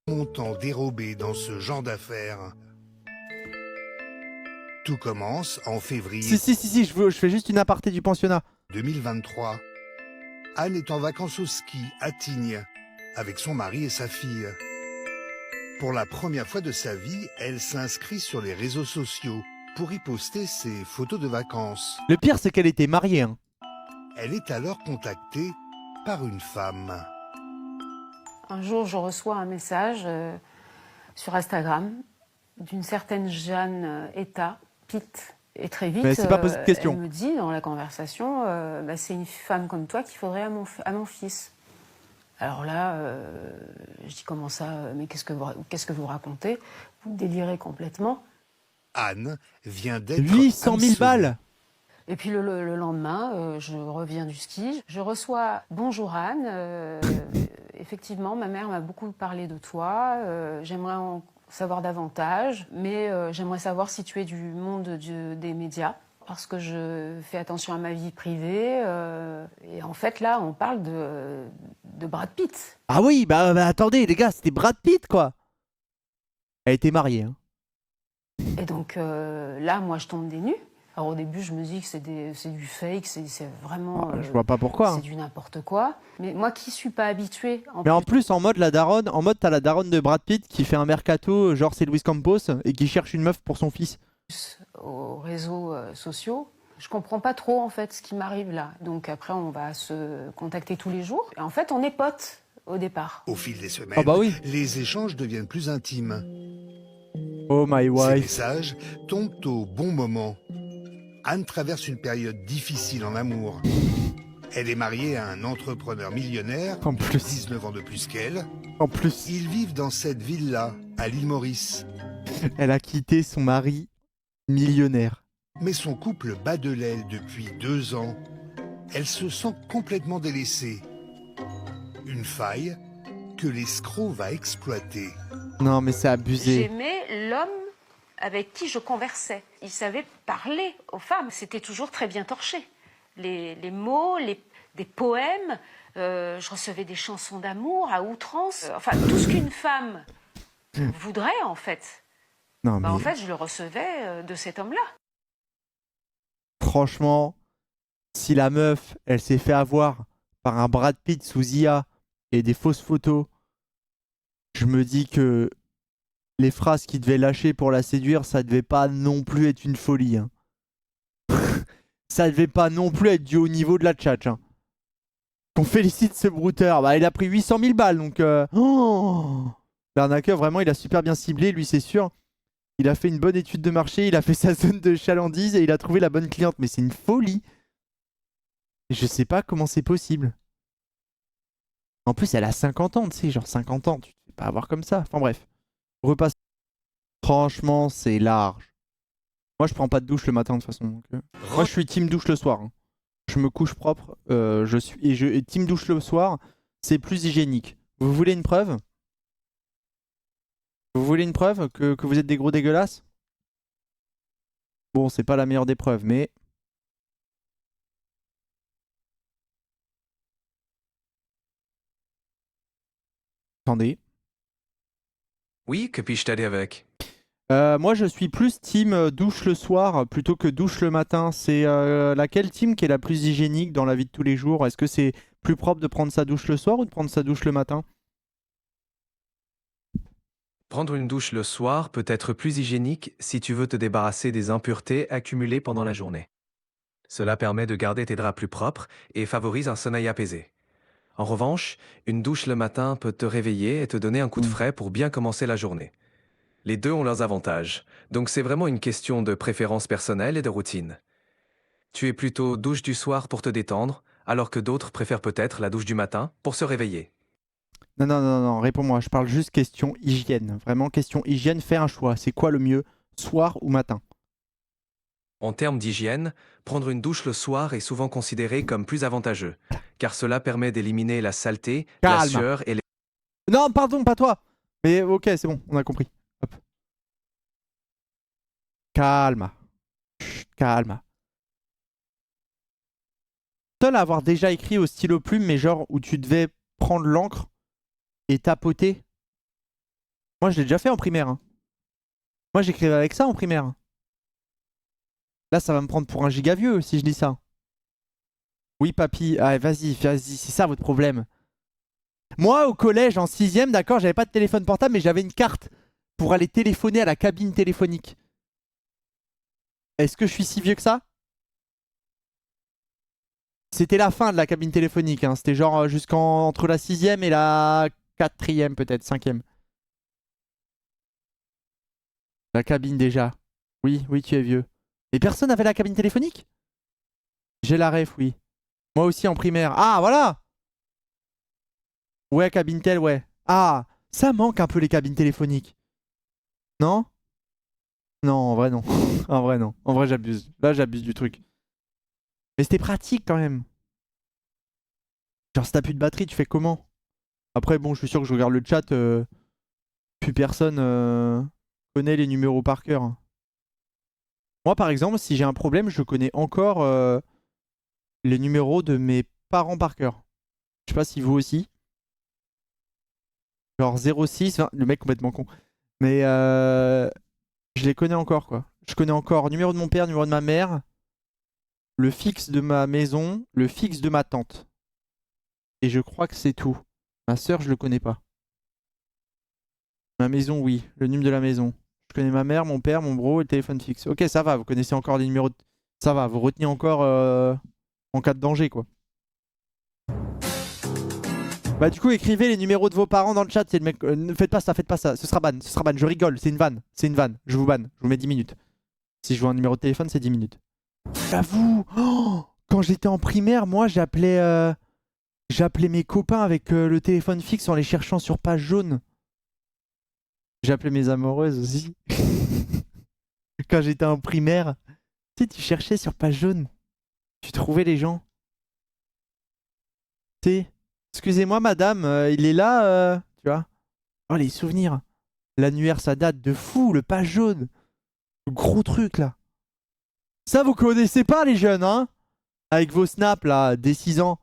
montant dérobé dans ce genre d'affaires. Tout commence en février Si, je fais juste une aparté du pensionnat. 2023. Anne est en vacances au ski à Tignes avec son mari et sa fille. Pour la première fois de sa vie, elle s'inscrit sur les réseaux sociaux pour y poster ses photos de vacances. Le pire, c'est qu'elle était mariée. Hein. Elle est alors contactée par une femme. Un jour, je reçois un message sur Instagram d'une certaine Jeanne Pitt. Et très vite, Mais c'est pas posé de question. Elle me dit dans la conversation, c'est une femme comme toi qu'il faudrait à mon fils. Alors là, je dis comment ça, mais qu'est-ce que vous racontez? Vous délirez complètement. Anne vient d'être 800 000 balles. Et puis le lendemain, je reviens du ski. Je reçois « Bonjour Anne, effectivement, ma mère m'a beaucoup parlé de toi. J'aimerais en savoir davantage, mais j'aimerais savoir si tu es du monde des médias, parce que je fais attention à ma vie privée. Et en fait, là, on parle de Brad Pitt. Ah oui, bah attendez les gars, c'était Brad Pitt quoi. Elle était mariée. Hein. Et donc là, moi, je tombe des nues. Alors au début, je me dis que c'est du fake, c'est vraiment... je vois pas pourquoi. C'est du n'importe quoi. Mais moi qui suis pas habituée... Mais en plus, en mode la daronne, t'as la daronne de Brad Pitt qui fait un mercato, genre c'est Luis Campos, et qui cherche une meuf pour son fils. Aux réseaux sociaux, je comprends pas trop en fait ce qui m'arrive là. Donc après, on va se contacter tous les jours. Et en fait, on est potes au départ. Au fil des semaines, Ah bah oui. les échanges deviennent plus intimes. Oh my Ces wife. messages tombent au bon moment. Anne traverse une période difficile en amour. Elle est mariée à un entrepreneur millionnaire, En plus. 19 ans de plus qu'elle. En plus, Ils vivent dans cette villa, à l'île Maurice. elle a quitté son mari millionnaire. Mais son couple bat de l'aile depuis 2 ans. Elle se sent complètement délaissée. Une faille que l'escroc va exploiter. Non mais c'est abusé. J'aimais l'homme avec qui je conversais. Il savait parler aux femmes. C'était toujours très bien torché. Les mots, des poèmes. Je recevais des chansons d'amour à outrance. Enfin, tout ce qu'une femme voudrait, en fait. Non mais En fait, je le recevais de cet homme-là. franchement, si la meuf, elle s'est fait avoir par un Brad Pitt sous IA et des fausses photos, je me dis que les phrases qu'il devait lâcher pour la séduire, ça devait pas non plus être une folie. Hein. Ça devait pas non plus être du haut niveau de la tchatch. Hein. Qu'on félicite ce brouteur. Bah, il a pris 800 000 balles, donc... L'arnaqueur, vraiment, il a super bien ciblé, lui, c'est sûr. Il a fait une bonne étude de marché, il a fait sa zone de chalandise et il a trouvé la bonne cliente. Mais c'est une folie. Et je sais pas comment c'est possible. En plus, elle a 50 ans, tu sais, genre 50 ans, tu te fais pas avoir comme ça. Enfin bref. Repasse. Franchement, c'est large. Moi, je prends pas de douche le matin de toute façon. Donc, moi, je suis team douche le soir. Hein. Je me couche propre. Et team douche le soir, c'est plus hygiénique. Vous voulez une preuve? Vous voulez une preuve que vous êtes des gros dégueulasses? Bon, c'est pas la meilleure des preuves, mais... Attendez. Oui, que puis-je t'aider avec? Moi, je suis plus team douche le soir plutôt que douche le matin. C'est laquelle team qui est la plus hygiénique dans la vie de tous les jours? Est-ce que c'est plus propre de prendre sa douche le soir ou de prendre sa douche le matin? Prendre une douche le soir peut être plus hygiénique si tu veux te débarrasser des impuretés accumulées pendant la journée. Cela permet de garder tes draps plus propres et favorise un sommeil apaisé. En revanche, une douche le matin peut te réveiller et te donner un coup de frais pour bien commencer la journée. Les deux ont leurs avantages, donc c'est vraiment une question de préférence personnelle et de routine. Tu es plutôt douche du soir pour te détendre, alors que d'autres préfèrent peut-être la douche du matin pour se réveiller. Non, réponds-moi. Je parle juste question hygiène. Vraiment question hygiène, fais un choix. C'est quoi le mieux, soir ou matin? En termes d'hygiène, prendre une douche le soir est souvent considéré comme plus avantageux, car cela permet d'éliminer la saleté, la Calme. sueur et les... Non, pardon, pas toi. Mais ok, c'est bon, on a compris. Hop. Calme. Chut, calme. Seul à avoir déjà écrit au stylo plume, mais genre où tu devais prendre l'encre et tapoter. Moi, je l'ai déjà fait en primaire. Hein. Moi, j'écrivais avec ça en primaire. Là, ça va me prendre pour un giga vieux si je dis ça. Oui, papy. Ah, vas-y, c'est ça votre problème. Moi, au collège, en 6ème, d'accord, j'avais pas de téléphone portable, mais j'avais une carte pour aller téléphoner à la cabine téléphonique. Est-ce que je suis si vieux que ça? C'était la fin de la cabine téléphonique. Hein. C'était genre entre la 6ème et la 4ème, peut-être, 5ème. La cabine déjà. Oui, tu es vieux. Et personne n'avait la cabine téléphonique? J'ai la ref, oui. Moi aussi en primaire. Ah, voilà! Ouais, cabine tel, ouais. Ah, ça manque un peu les cabines téléphoniques. Non? Non, en vrai, non. En vrai, non. En vrai, j'abuse. Là, j'abuse du truc. Mais c'était pratique quand même. Genre, si t'as plus de batterie, tu fais comment? Après, bon, je suis sûr que je regarde le chat. Plus personne connaît les numéros par cœur. Moi, par exemple, si j'ai un problème, je connais encore les numéros de mes parents par cœur. Je sais pas si vous aussi. Genre 06, 20, le mec complètement con. Mais je les connais encore, quoi. Je connais encore numéro de mon père, numéro de ma mère, le fixe de ma maison, le fixe de ma tante. Et je crois que c'est tout. Ma sœur, je le connais pas. Ma maison, oui. Le numéro de la maison. Je connais ma mère, mon père, mon bro et le téléphone fixe. Ok, ça va. Vous connaissez encore les numéros. Ça va. Vous retenez encore en cas de danger, quoi. Bah du coup, écrivez les numéros de vos parents dans le chat. C'est le mec. Ne faites pas ça, faites pas ça. Ce sera ban. Ce sera ban. Je rigole. C'est une vanne. C'est une vanne. Je vous banne. Je vous mets 10 minutes. Si je vois un numéro de téléphone, c'est 10 minutes. J'avoue. Oh, quand j'étais en primaire, moi, j'appelais mes copains avec le téléphone fixe en les cherchant sur page jaune. J'appelais mes amoureuses aussi. Quand j'étais en primaire, tu sais, tu cherchais sur page jaune. Tu trouvais les gens. Tu sais, excusez-moi madame, il est là, tu vois. Oh, les souvenirs. L'annuaire, ça date de fou, le page jaune. Le gros truc, là. Ça, vous connaissez pas, les jeunes, hein? Avec vos snaps, là, dès 6 ans.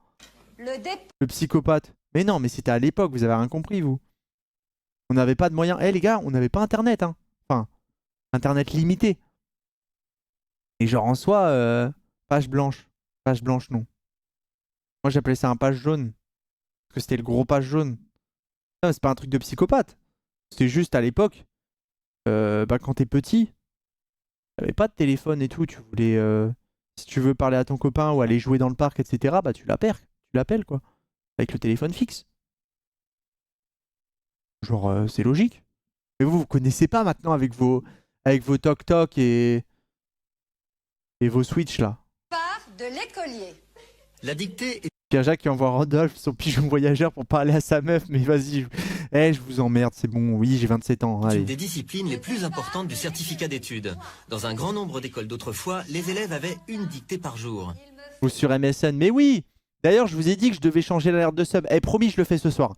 Le psychopathe. Mais non, mais c'était à l'époque, vous avez rien compris, vous. On n'avait pas de moyens. Eh les gars, on n'avait pas internet, hein. Enfin, internet limité. Et genre en soi, page blanche. Page blanche, non. Moi j'appelais ça un page jaune. Parce que c'était le gros page jaune. Non, c'est pas un truc de psychopathe. C'était juste à l'époque. Bah quand t'es petit, t'avais pas de téléphone et tout. Tu voulais. Si tu veux parler à ton copain ou aller jouer dans le parc, etc., bah tu l'appelles. Tu l'appelles quoi. Avec le téléphone fixe. Genre, c'est logique. Mais vous connaissez pas maintenant avec vos toc-toc et vos Switch là. De l'écolier. La dictée est... Pierre-Jacques qui envoie Rodolphe son pigeon voyageur pour parler à sa meuf. Mais vas-y, je vous emmerde, c'est bon. Oui, j'ai 27 ans. Allez. une des disciplines les plus importantes du certificat d'études. Dans un grand nombre d'écoles d'autrefois, les élèves avaient une dictée par jour. Ou sur MSN. Mais oui. D'ailleurs, je vous ai dit que je devais changer l'alerte de sub. Eh, promis, je le fais ce soir.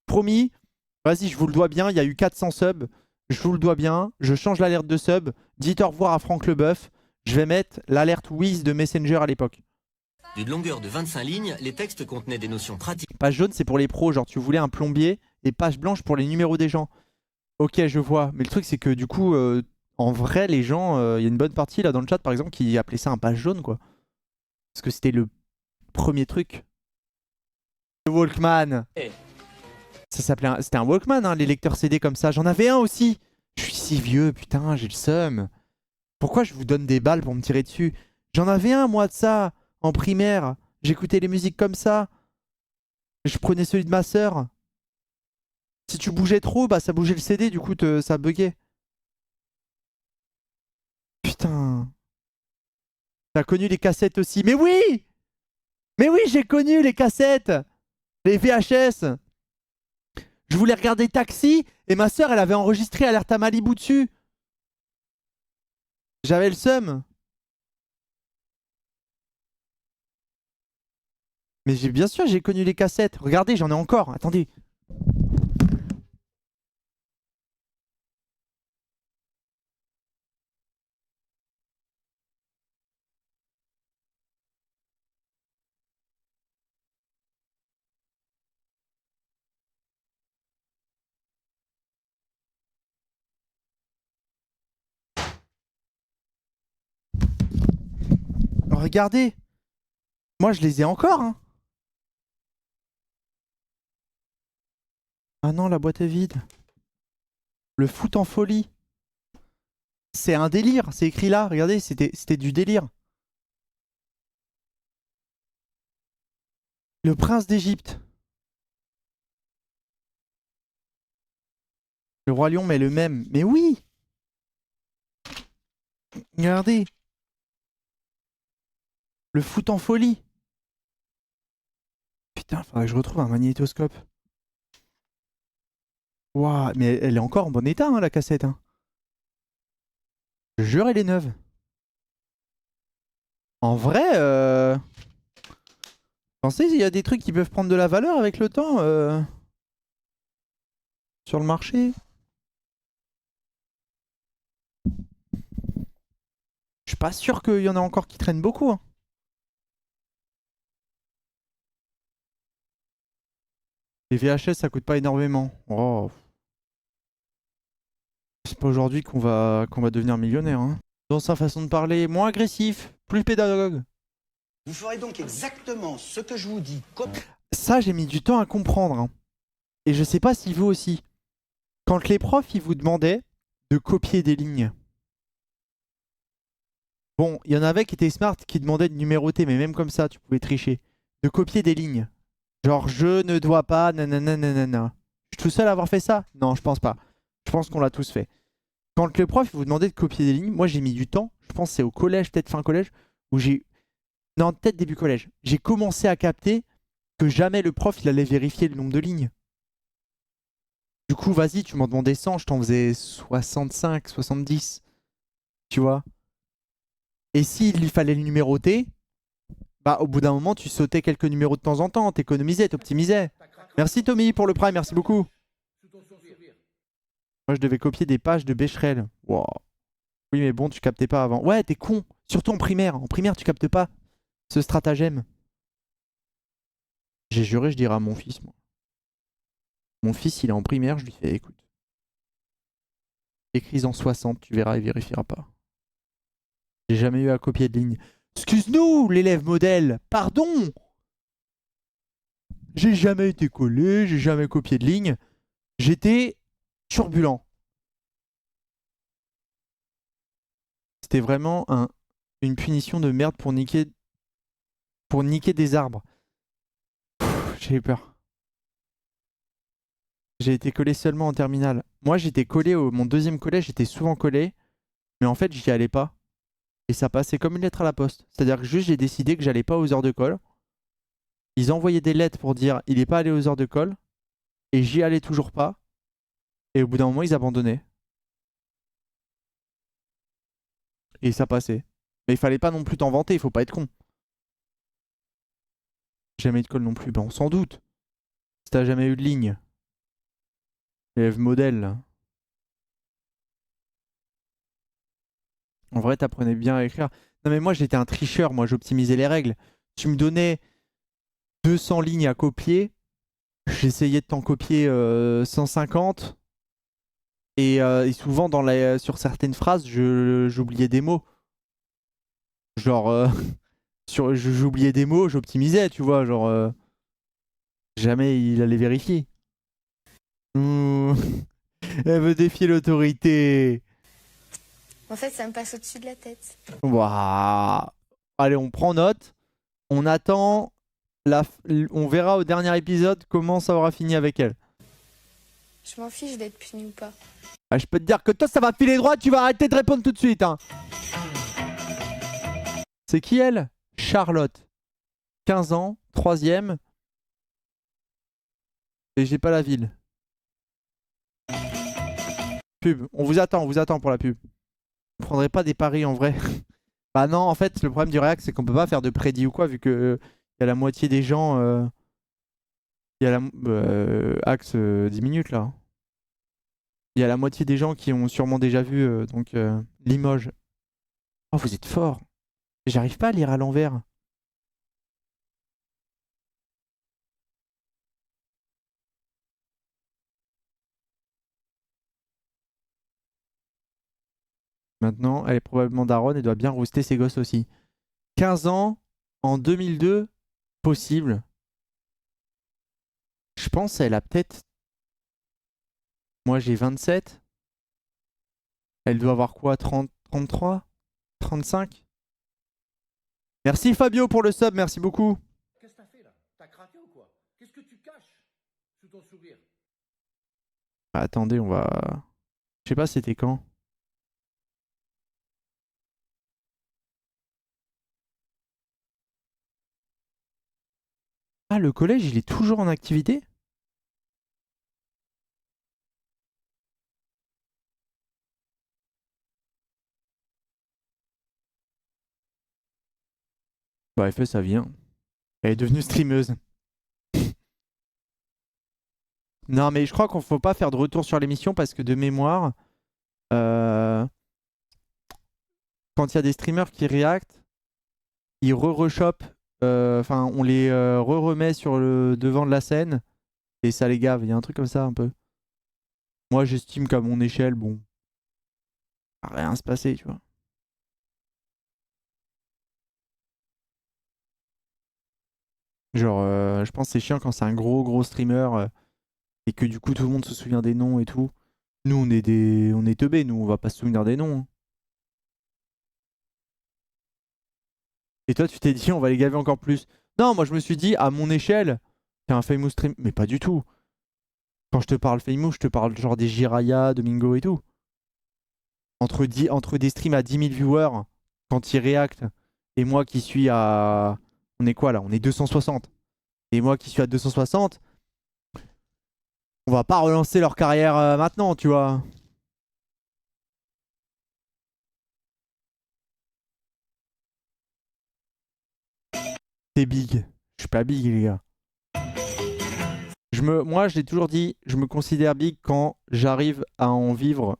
Promis. Vas-y, je vous le dois bien. Il y a eu 400 subs. Je vous le dois bien. Je change l'alerte de sub. Dites au revoir à Franck Leboeuf. Je vais mettre l'alerte Wiz de Messenger à l'époque. D'une longueur de 25 lignes, les textes contenaient des notions pratiques. Page jaune, c'est pour les pros. Genre, tu voulais un plombier. Et page blanche pour les numéros des gens. Ok, je vois. Mais le truc, c'est que du coup, en vrai, les gens, il y a une bonne partie là dans le chat, par exemple, qui appelait ça un page jaune, quoi. Parce que c'était le premier truc. Le Walkman. Ça s'appelait c'était un Walkman, hein, les lecteurs CD comme ça. J'en avais un aussi. Je suis si vieux, putain, j'ai le seum. Pourquoi je vous donne des balles pour me tirer dessus? J'en avais un, moi, de ça, en primaire. J'écoutais les musiques comme ça. Je prenais celui de ma sœur. Si tu bougeais trop, bah ça bougeait le CD, du coup, ça buguait. Putain. T'as connu les cassettes aussi. Mais oui! Mais oui, j'ai connu les cassettes! Les VHS! Je voulais regarder Taxi et ma sœur, elle avait enregistré Alerte à Malibu dessus. J'avais le seum. Mais bien sûr, j'ai connu les cassettes. Regardez, j'en ai encore. Attendez. Regardez. Moi, je les ai encore, hein. Ah non, la boîte est vide. Le foot en folie. C'est un délire. C'est écrit là. Regardez, c'était du délire. Le prince d'Égypte. Le roi lion, mais le même. Mais oui! Regardez. Le foot en folie. Putain, faudrait que je retrouve un magnétoscope. Waouh, mais elle est encore en bon état, hein, la cassette. Hein. Je jure, elle est neuve. En vrai, pensez, il y a des trucs qui peuvent prendre de la valeur avec le temps sur le marché. Je suis pas sûr qu'il y en a encore qui traînent beaucoup. Hein. Les VHS, ça coûte pas énormément. Oh. C'est pas aujourd'hui qu'on va devenir millionnaire. Hein. Dans sa façon de parler, moins agressif, plus pédagogue. Vous ferez donc exactement ce que je vous dis. Ça, j'ai mis du temps à comprendre. Hein. Et je sais pas si vous aussi. Quand les profs, ils vous demandaient de copier des lignes. Bon, il y en avait qui étaient smart, qui demandaient de numéroter, mais même comme ça, tu pouvais tricher. De copier des lignes. Genre, je ne dois pas, nanana, nanana. Je suis tout seul à avoir fait ça? Non, je pense pas. Je pense qu'on l'a tous fait. Quand le prof vous demandait de copier des lignes, moi j'ai mis du temps. Je pense que c'est au collège, peut-être fin collège, où j'ai... Non, peut-être début collège. J'ai commencé à capter que jamais le prof, il allait vérifier le nombre de lignes. Du coup, vas-y, tu m'en demandais 100, je t'en faisais 65, 70. Tu vois? Et s'il lui fallait le numéroter, bah au bout d'un moment, tu sautais quelques numéros de temps en temps, t'économisais, t'optimisais. Merci Tommy pour le prime, merci beaucoup. Moi, je devais copier des pages de Becherel. Wow. Oui, mais bon, tu captais pas avant. Ouais, t'es con. Surtout en primaire. En primaire, tu captes pas ce stratagème. J'ai juré, je dirais à mon fils, moi. Mon fils, il est en primaire, je lui fais, écoute. Écris en 60, tu verras, il vérifiera pas. J'ai jamais eu à copier de ligne. Excuse-nous, l'élève modèle. Pardon. J'ai jamais été collé, j'ai jamais copié de ligne. J'étais turbulent. C'était vraiment une punition de merde pour niquer des arbres. J'ai eu peur. J'ai été collé seulement en terminale. Moi, j'étais collé mon deuxième collège, j'étais souvent collé, mais en fait, j'y allais pas. Et ça passait comme une lettre à la poste. C'est-à-dire que juste, j'ai décidé que j'allais pas aux heures de colle. Ils envoyaient des lettres pour dire il est pas allé aux heures de colle, et j'y allais toujours pas. Et au bout d'un moment, ils abandonnaient. Et ça passait. Mais il fallait pas non plus t'en vanter, il faut pas être con. Jamais eu de colle non plus, ben on s'en doute. Si t'as jamais eu de ligne. Élève modèle, là. En vrai, t'apprenais bien à écrire. Non mais moi, j'étais un tricheur, moi, j'optimisais les règles. Tu me donnais 200 lignes à copier. J'essayais de t'en copier 150. Et souvent, sur certaines phrases, j'oubliais des mots. Genre, j'oubliais des mots, j'optimisais, tu vois. Genre, jamais il allait vérifier. Elle veut défier l'autorité. En fait, ça me passe au-dessus de la tête. Waouh. Allez, on prend note. On attend. On verra au dernier épisode comment ça aura fini avec elle. Je m'en fiche d'être puni ou pas. Ah, je peux te dire que toi, ça va filer droit, tu vas arrêter de répondre tout de suite. Hein. C'est qui elle? Charlotte. 15 ans, 3ème. Et j'ai pas la ville. Pub. On vous attend pour la pub. Vous prendrez pas des paris en vrai. Bah non, en fait, le problème du React, c'est qu'on peut pas faire de prédit ou quoi, vu que y a la moitié des gens... Il y a Axe 10 minutes là. Il y a la moitié des gens qui ont sûrement déjà vu donc Limoges. Oh, vous êtes fort. J'arrive pas à lire à l'envers. Maintenant, elle est probablement daronne et doit bien rouster ses gosses aussi. 15 ans, en 2002, possible. Je pense qu'elle a peut-être... Moi, j'ai 27. Elle doit avoir quoi? 30, 33? 35? Merci Fabio pour le sub, merci beaucoup. Qu'est-ce que t'as fait là? T'as craqué ou quoi? Qu'est-ce que tu caches sous ton sourire? Attendez, on va... Je sais pas c'était quand. Ah, le collège, il est toujours en activité? Bah, elle fait sa vie. Hein. Elle est devenue streameuse. Non, mais je crois qu'on faut pas faire de retour sur l'émission parce que de mémoire, quand il y a des streamers qui react, ils re-reshopent. Enfin, on les re-remet sur le devant de la scène et ça les gave. Il y a un truc comme ça un peu. Moi, j'estime qu'à mon échelle, bon, rien se passer, tu vois. Genre, je pense que c'est chiant quand c'est un gros streamer et que du coup tout le monde se souvient des noms et tout. Nous, on est teubés, nous, on va pas se souvenir des noms, hein. Et toi, tu t'es dit, on va les gaver encore plus. Non, moi, je me suis dit, à mon échelle, t'es un famous stream. Mais pas du tout. Quand je te parle famous, je te parle genre des Jiraya, Domingo et tout. Entre des streams à 10 000 viewers, quand ils réactent, et moi qui suis à... On est quoi là? On est 260. Et moi qui suis à 260, on va pas relancer leur carrière maintenant, tu vois. C'est big. Je suis pas big, les gars. Moi, je l'ai toujours dit, je me considère big quand j'arrive à en vivre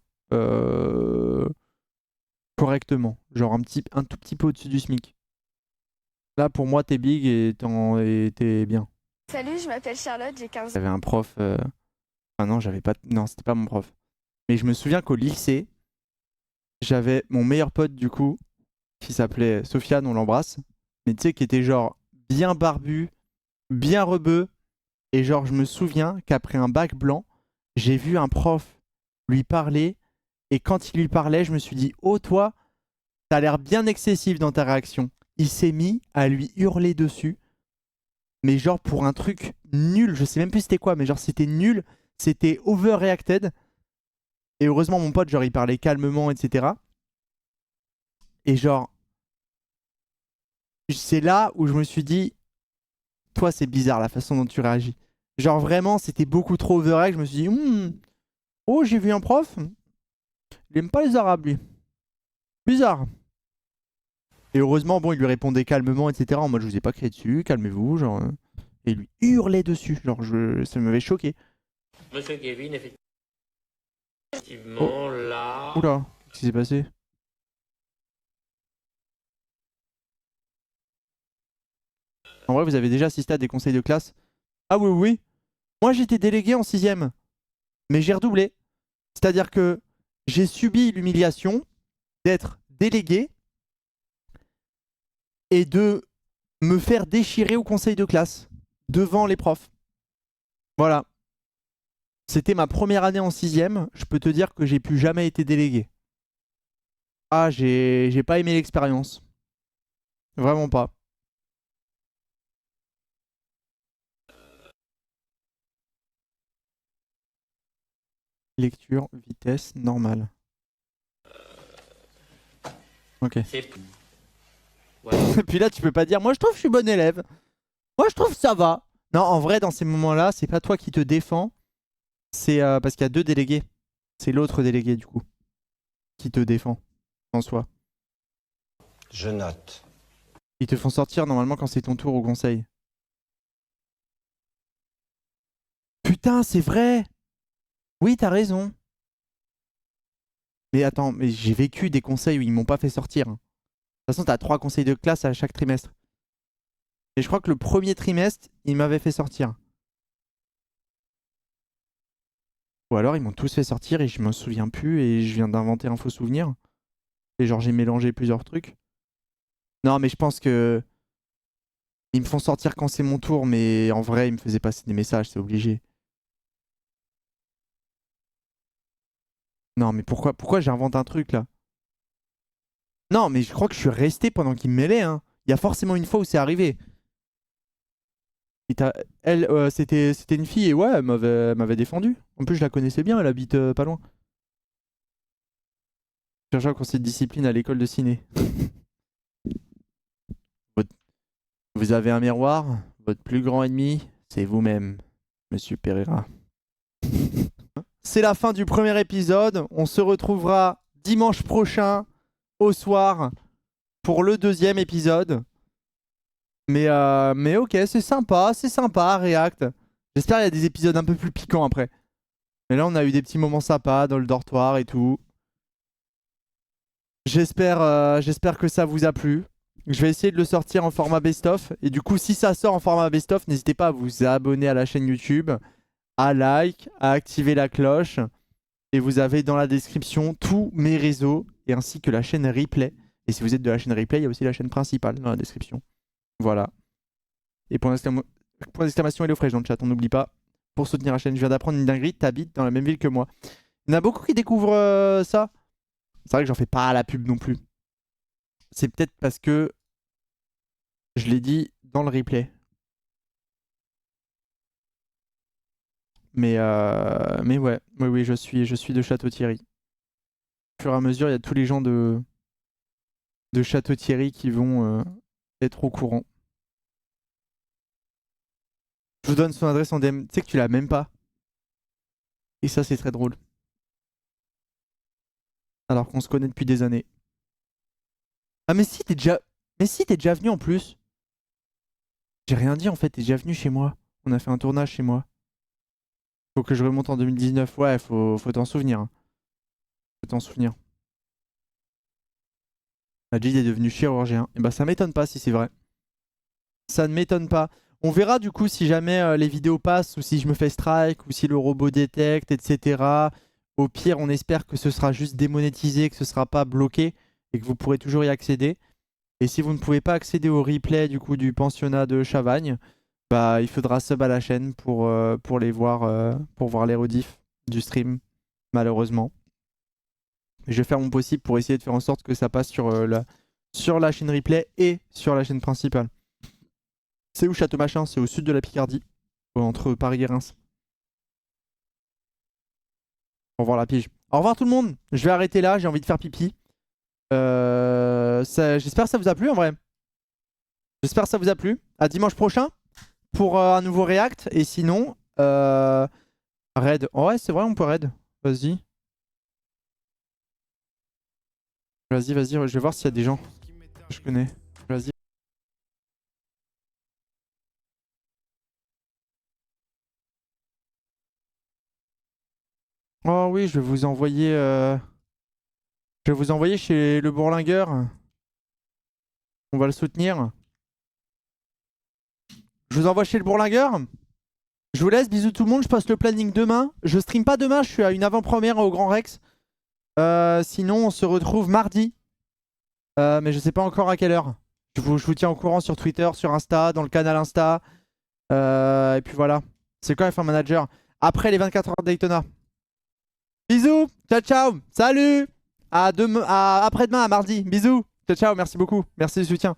correctement. Genre un tout petit peu au-dessus du SMIC. Là, pour moi, t'es big et t'es bien. Salut, je m'appelle Charlotte, j'ai 15 ans. J'avais un prof... Ah non, j'avais pas... Non, c'était pas mon prof. Mais je me souviens qu'au lycée, j'avais mon meilleur pote, du coup, qui s'appelait Sofiane, on l'embrasse. Mais tu sais, qui était genre bien barbu, bien rebeu. Et genre, je me souviens qu'après un bac blanc, j'ai vu un prof lui parler. Et quand il lui parlait, je me suis dit, oh toi, t'as l'air bien excessif dans ta réaction. Il s'est mis à lui hurler dessus. Mais genre pour un truc nul. Je sais même plus c'était quoi, mais genre c'était nul. C'était overreacted. Et heureusement, mon pote, genre, il parlait calmement, etc. Et genre, c'est là où je me suis dit, toi, c'est bizarre la façon dont tu réagis. Genre vraiment, c'était beaucoup trop overreact. Je me suis dit, oh, j'ai vu un prof. Il aime pas les arabes, lui. Bizarre. Et heureusement, bon, il lui répondait calmement, etc. En mode, je vous ai pas crié dessus, calmez-vous, genre. Et il lui hurlait dessus. Genre, ça m'avait choqué. Monsieur Kevin, effectivement, là... Oula, qu'est-ce qui s'est passé? En vrai, vous avez déjà assisté à des conseils de classe? Ah oui, oui. Moi, j'étais délégué en 6ème. Mais j'ai redoublé. C'est-à-dire que j'ai subi l'humiliation d'être délégué et de me faire déchirer au conseil de classe devant les profs. Voilà. C'était ma première année en 6ème. Je peux te dire que j'ai plus jamais été délégué. Ah, j'ai pas aimé l'expérience. Vraiment pas. Lecture, vitesse, normale. Ok. Et puis là, tu peux pas dire, moi je trouve que je suis bon élève. Moi je trouve que ça va. Non, en vrai, dans ces moments-là, c'est pas toi qui te défends. C'est parce qu'il y a 2 délégués. C'est l'autre délégué, du coup, qui te défend, en soi. Je note. Ils te font sortir normalement quand c'est ton tour au conseil. Putain, c'est vrai! Oui, t'as raison. Mais attends, mais j'ai vécu des conseils où ils m'ont pas fait sortir. De toute façon, t'as 3 conseils de classe à chaque trimestre. Et je crois que le premier trimestre, ils m'avaient fait sortir. Ou alors, ils m'ont tous fait sortir et je me souviens plus et je viens d'inventer un faux souvenir. Et genre, j'ai mélangé plusieurs trucs. Non, mais je pense que... Ils me font sortir quand c'est mon tour, mais en vrai, ils me faisaient passer des messages, c'est obligé. Non, mais pourquoi j'invente un truc, là? Non, mais je crois que je suis resté pendant qu'ils me mêlaient, hein. Il y a forcément une fois où c'est arrivé. Elle, c'était une fille et ouais, elle m'avait défendu. En plus, je la connaissais bien, elle habite pas loin. Je cherchais un conseil de discipline à l'école de ciné. Vous avez un miroir, votre plus grand ennemi, c'est vous-même, Monsieur Pereira. C'est la fin du premier épisode. On se retrouvera dimanche prochain au soir pour le 2e épisode. Mais ok, c'est sympa, React. J'espère qu'il y a des épisodes un peu plus piquants après. Mais là, on a eu des petits moments sympas dans le dortoir et tout. J'espère que ça vous a plu. Je vais essayer de le sortir en format best-of. Et du coup, si ça sort en format best-of, n'hésitez pas à vous abonner à la chaîne YouTube, à like, à activer la cloche. Et vous avez dans la description tous mes réseaux et ainsi que la chaîne replay. Et si vous êtes de la chaîne replay, il y a aussi la chaîne principale dans la description. Voilà. Et point d'exclamation HelloFresh dans le chat, on n'oublie pas. Pour soutenir la chaîne, je viens d'apprendre une dinguerie, t'habites dans la même ville que moi. Il y en a beaucoup qui découvrent ça. C'est vrai que j'en fais pas à la pub non plus. C'est peut-être parce que je l'ai dit dans le replay. Mais ouais, oui, je suis de Château-Thierry. Au fur et à mesure, il y a tous les gens de Château-Thierry qui vont être au courant. Je vous donne son adresse en DM. Tu sais que tu l'as même pas. Et ça, c'est très drôle. Alors qu'on se connaît depuis des années. Ah mais si, t'es déjà venu en plus. J'ai rien dit en fait, t'es déjà venu chez moi. On a fait un tournage chez moi. Faut que je remonte en 2019. Ouais, faut t'en souvenir. Faut t'en souvenir. Majid est devenu chirurgien. Et bah ça m'étonne pas si c'est vrai. Ça ne m'étonne pas. On verra du coup si jamais les vidéos passent ou si je me fais strike ou si le robot détecte, etc. Au pire, on espère que ce sera juste démonétisé, que ce sera pas bloqué et que vous pourrez toujours y accéder. Et si vous ne pouvez pas accéder au replay du coup du pensionnat de Chavagne, bah il faudra sub à la chaîne pour les voir, pour voir les rediffs du stream, malheureusement. Je vais faire mon possible pour essayer de faire en sorte que ça passe sur la chaîne replay et sur la chaîne principale. C'est où Château Machin? C'est au sud de la Picardie, entre Paris et Reims. Au revoir la pige. Au revoir tout le monde. Je vais arrêter là, j'ai envie de faire pipi. J'espère que ça vous a plu en vrai. J'espère que ça vous a plu. À dimanche prochain pour un nouveau react. Et sinon, raid. Oh ouais, c'est vrai, on peut raid. Vas-y. Vas-y, je vais voir s'il y a des gens que je connais. Vas-y. Oh oui, je vais vous envoyer... Je vais vous envoyer chez le bourlingueur. On va le soutenir. Je vous envoie chez le bourlingueur. Je vous laisse, bisous tout le monde. Je poste le planning demain. Je stream pas demain, je suis à une avant-première au Grand Rex. Sinon, on se retrouve mardi. Mais je sais pas encore à quelle heure. Je vous tiens au courant sur Twitter, sur Insta, dans le canal Insta. Et puis voilà. C'est quoi F1 Manager? Après les 24 heures de Daytona. Bisous, ciao ciao, salut. À après-demain, à mardi. Bisous, ciao ciao, merci beaucoup. Merci du soutien.